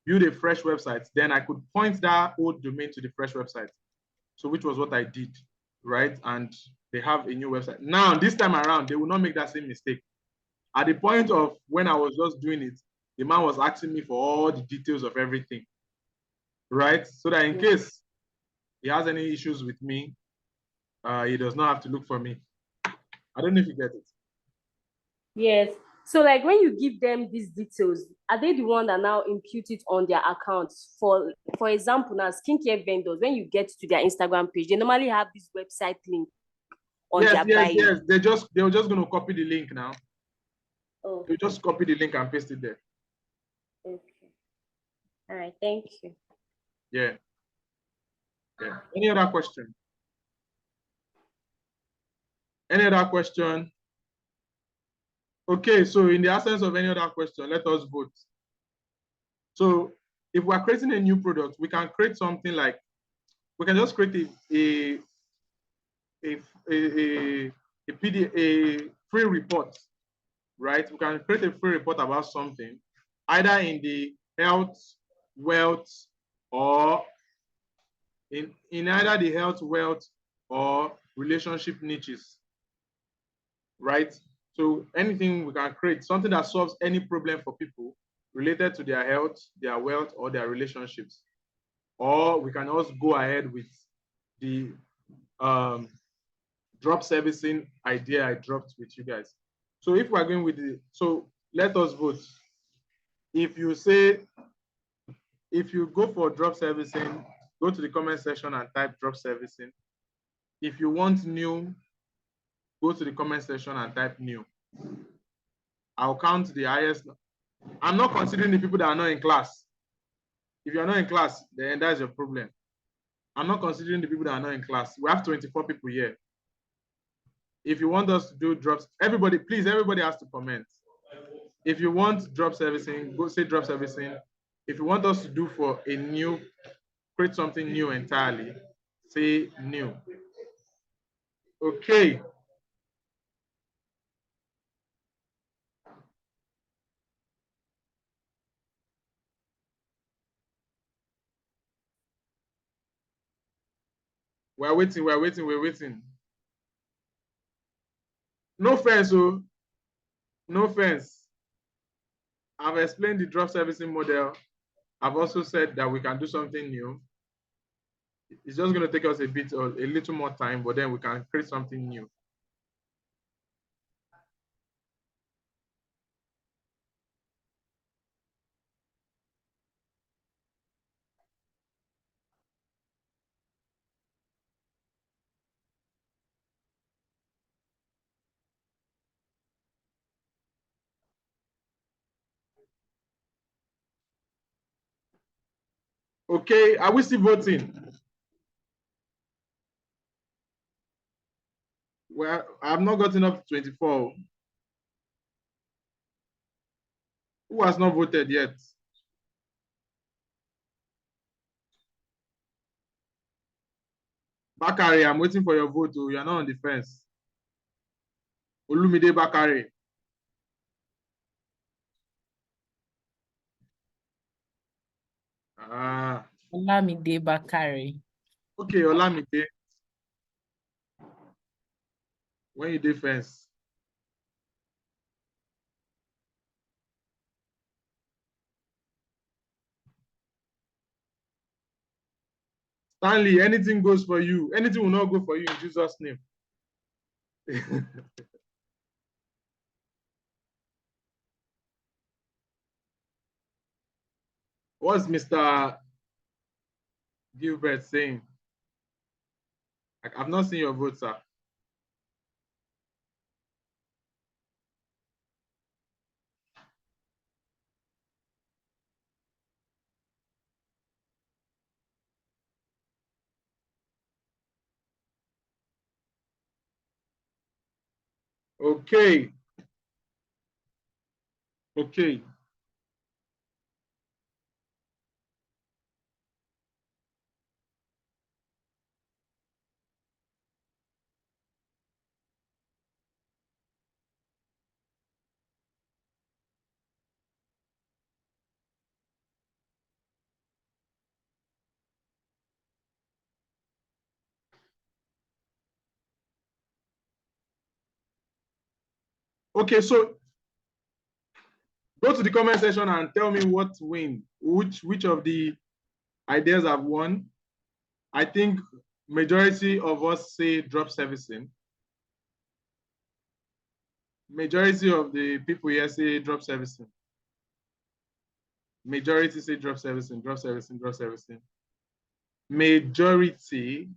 build a fresh website. Then I could point that old domain to the fresh website. So which was what I did, right? And they have a new website. Now, this time around, they will not make that same mistake. At the point of when I was just doing it, the man was asking me for all the details of everything, right? So that in case he has any issues with me, he does not have to look for me. I don't know if you get it. Yes. So like when you give them these details, are they the one that now impute it on their accounts? For example, now skincare vendors, when you get to their Instagram page, they normally have this website link on their bio. Yes. They're just going to copy the link now. Oh. You just copy the link and paste it there. Okay. All right. Thank you. Yeah. Any other question? Any other question? Okay, so in the absence of any other question, let us vote. So if we're creating a new product, we can create something like, we can just create a free report, right? We can create a free report about something, either in the health, wealth, or in either the health, wealth, or relationship niches, right? So anything we can create, something that solves any problem for people related to their health, their wealth, or their relationships. Or we can also go ahead with the drop servicing idea I dropped with you guys. So if we're going with so let us vote. If you go for drop servicing, go to the comment section and type drop servicing. If you want new, go to the comment section and type new. I'll count the highest. I'm not considering the people that are not in class. If you're not in class, then that's your problem. I'm not considering the people that are not in class. We have 24 people here. If you want us to do drops, everybody, please, everybody has to comment. If you want drop servicing, go say drop servicing. If you want us to do for a new, create something new entirely, say new. Okay. We're waiting. No fence, oh. No fence. I've explained the drop servicing model. I've also said that we can do something new. It's just going to take us a bit or a little more time, but then we can create something new. Okay, are we still voting? Well, I've not gotten up to 24. Who has not voted yet? Bakari, I'm waiting for your vote. Oh, you're not on the fence. Olumide Bakari. Ah. Olamide Bakari. Okay, Olamide. When you defense. Stanley, anything goes for you. Anything will not go for you in Jesus' name. What's Mr. Gilbert saying? I've not seen your vote, sir. Okay. Okay. Okay, so go to the comment section and tell me what win, which of the ideas have won. I think majority of us say drop servicing. Majority of the people here say drop servicing. Majority say drop servicing, drop servicing, drop servicing. Majority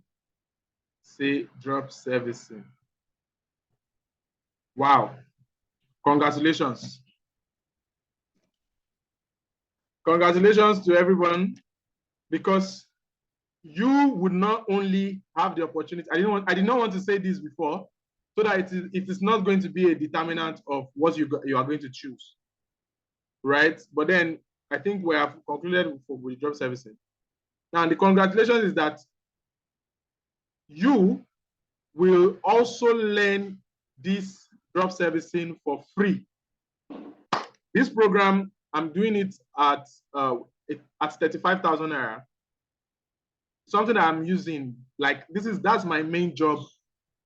say drop servicing. Wow. Congratulations. Congratulations to everyone, because you would not only have the opportunity. I did not want to say this before, so that it is not going to be a determinant of what you are going to choose, right? But then I think we have concluded with job servicing. Now the congratulations is that you will also learn this drop servicing for free. This program, I'm doing it at 35,000 naira. Something that I'm using, like that's my main job,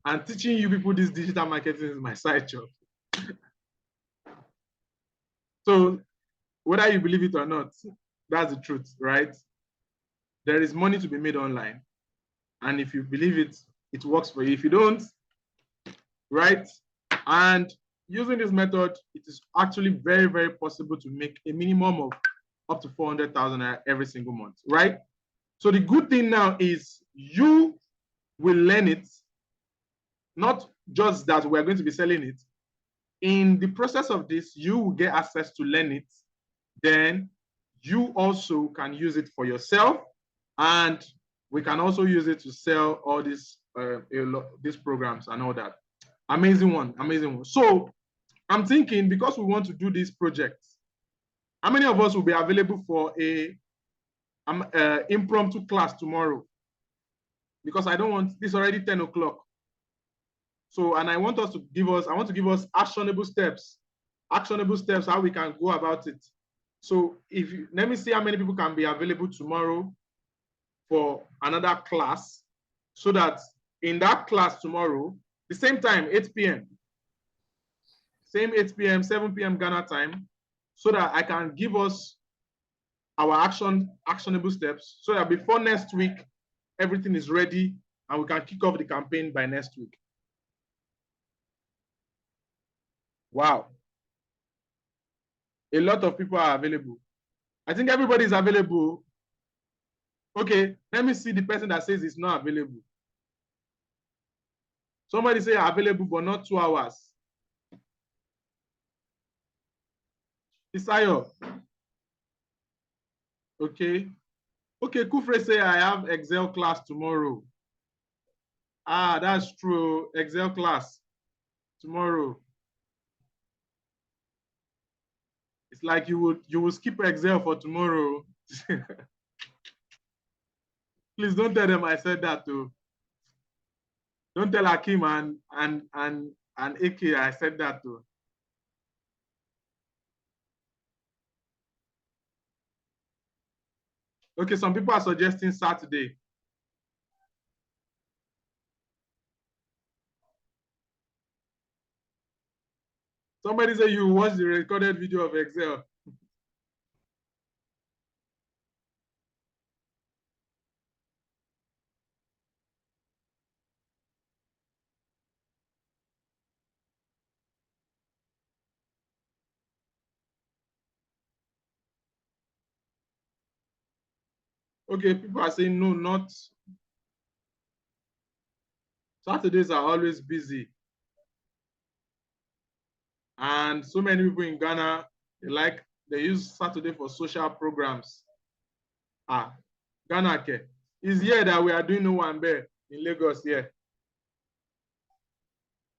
and teaching you people this digital marketing is my side job. So whether you believe it or not, that's the truth, right? There is money to be made online, and if you believe it, it works for you. If you don't, right? And using this method, it is actually very, very possible to make a minimum of up to 400,000 every single month, right? So the good thing now is you will learn it, not just that we're going to be selling it. In the process of this, you will get access to learn it. Then you also can use it for yourself, and we can also use it to sell all these programs and all that. Amazing one, amazing one. So I'm thinking, because we want to do this project, how many of us will be available for a impromptu class tomorrow? Because I don't want, it's already 10 o'clock. So, and I want to give us actionable steps, how we can go about it. So let me see how many people can be available tomorrow for another class, so that in that class tomorrow, the same time, 8 p.m., same 8 p.m., 7 p.m. Ghana time, so that I can give us our actionable steps, so that before next week, everything is ready and we can kick off the campaign by next week. Wow. A lot of people are available. I think everybody is available. Okay, let me see the person that says it's not available. Somebody say available, but not 2 hours. Isayo. Okay. Okay, Kufre say I have Excel class tomorrow. Ah, that's true. Excel class tomorrow. It's like you will skip Excel for tomorrow. Please don't tell them I said that too. Don't tell Akim and AK I said that too. Okay, some people are suggesting Saturday. Somebody say you watch the recorded video of Excel. Okay, people are saying no, not. Saturdays are always busy. And so many people in Ghana, they use Saturday for social programs. Ah, Ghana ke. It's here that we are doing Owambe in Lagos here.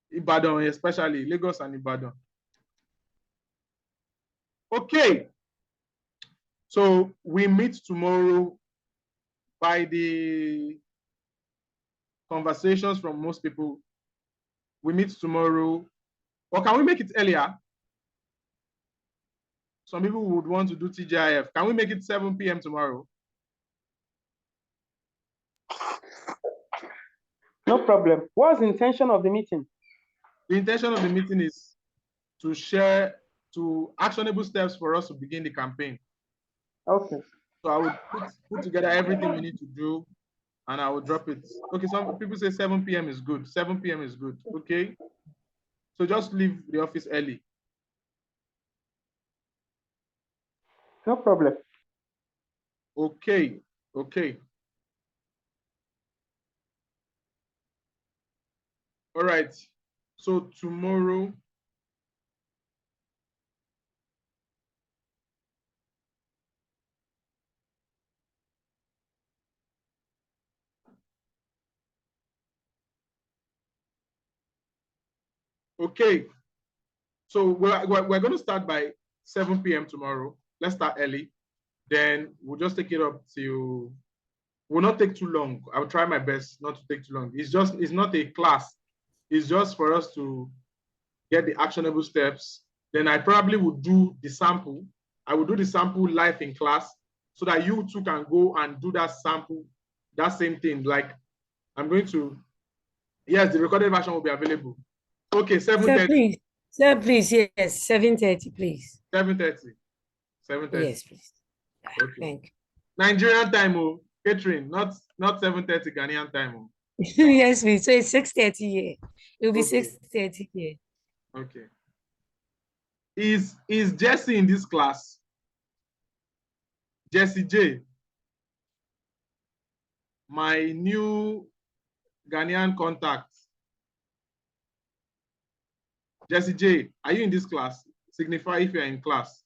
Ibadan, especially Lagos and Ibadan. Okay. So we meet tomorrow. By the conversations from most people, we meet tomorrow. Or can we make it earlier? Some people would want to do TGIF. Can we make it 7 p.m. tomorrow? No problem. What's the intention of the meeting? The intention of the meeting is to share actionable steps for us to begin the campaign. Okay. So I would put together everything we need to do and I will drop it. Okay, some people say 7 p.m. is good. 7 p.m. is good. Okay. So just leave the office early. No problem. Okay. Okay. All right. So tomorrow. Okay. So we're going to start by 7 p.m. tomorrow. Let's start early. Then we'll just take it up till, will not take too long. I'll try my best not to take too long. It's not a class. It's just for us to get the actionable steps. Then I probably would do the sample. I will do the sample live in class so that you too can go and do that sample, that same thing. Like I'm going to, yes, the recorded version will be available. Okay, 7:30. Sir, please, yes, 7:30, please. 7:30. 7:30. Yes, please. Okay. Thank you. Nigerian time, oh, Catherine, not 7:30 Ghanaian time. Oh. Yes, please. So it's 6:30 here. It will be Okay. 6:30 here. Okay. Is Jesse in this class? Jesse J. My new Ghanaian contact. Jesse J, are you in this class? Signify if you're in class.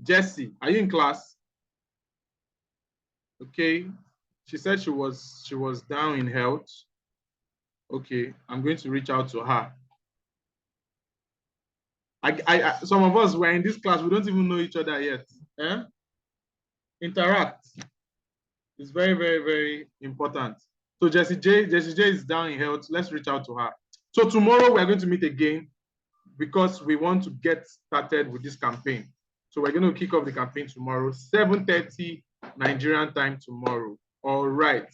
Jesse, are you in class? Okay. She said she was down in health. Okay, I'm going to reach out to her. Some of us were in this class, we don't even know each other yet. Eh? Interact. It's very, very, very important. So Jessie J is down in health. Let's reach out to her. So tomorrow we're going to meet again because we want to get started with this campaign. So we're going to kick off the campaign tomorrow, 7:30 Nigerian time tomorrow. All right.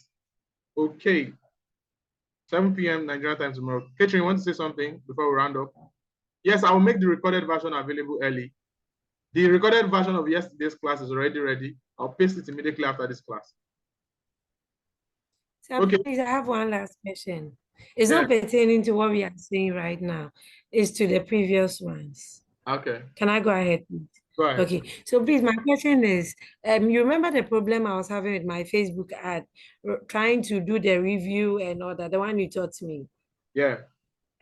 Okay. 7 p.m. Nigerian time tomorrow. Catherine, you want to say something before we round up? Yes, I will make the recorded version available early. The recorded version of yesterday's class is already ready. I'll paste it immediately after this class. So Okay. please, I have one last question. It's Yeah. not pertaining to what we are saying right now. It's to the previous ones. Okay. Can I go ahead, please? Go ahead. Okay. So please, my question is, you remember the problem I was having with my Facebook ad, trying to do the review and all that, the one you taught me? Yeah.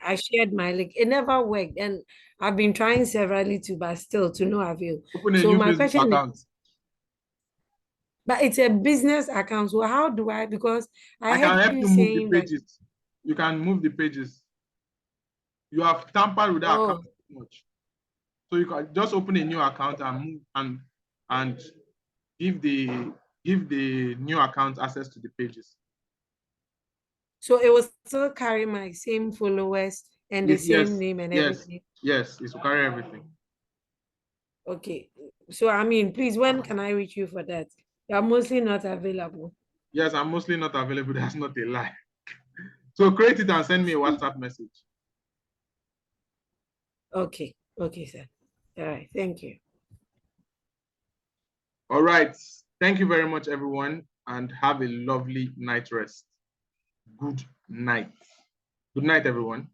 I shared my link. It never worked. And I've been trying severally to, but still to no avail. Open a So new my Facebook question account. is, but it's a business account. So how do I, because I I can heard help you you move the saying that, pages. You can move the pages. You have tampered with that account too much. So you can just open a new account and move and give the new account access to the pages. so it will still carry my same followers and the same name and everything. Yes, it will carry everything. Okay. So I mean, please, when can I reach you for that? You're mostly not available. Yes, I'm mostly not available. That's not a lie. So create it and send me a WhatsApp message. Okay. Okay, sir. All right. Thank you. All right. Thank you very much, everyone, and have a lovely night rest. Good night. Good night, everyone.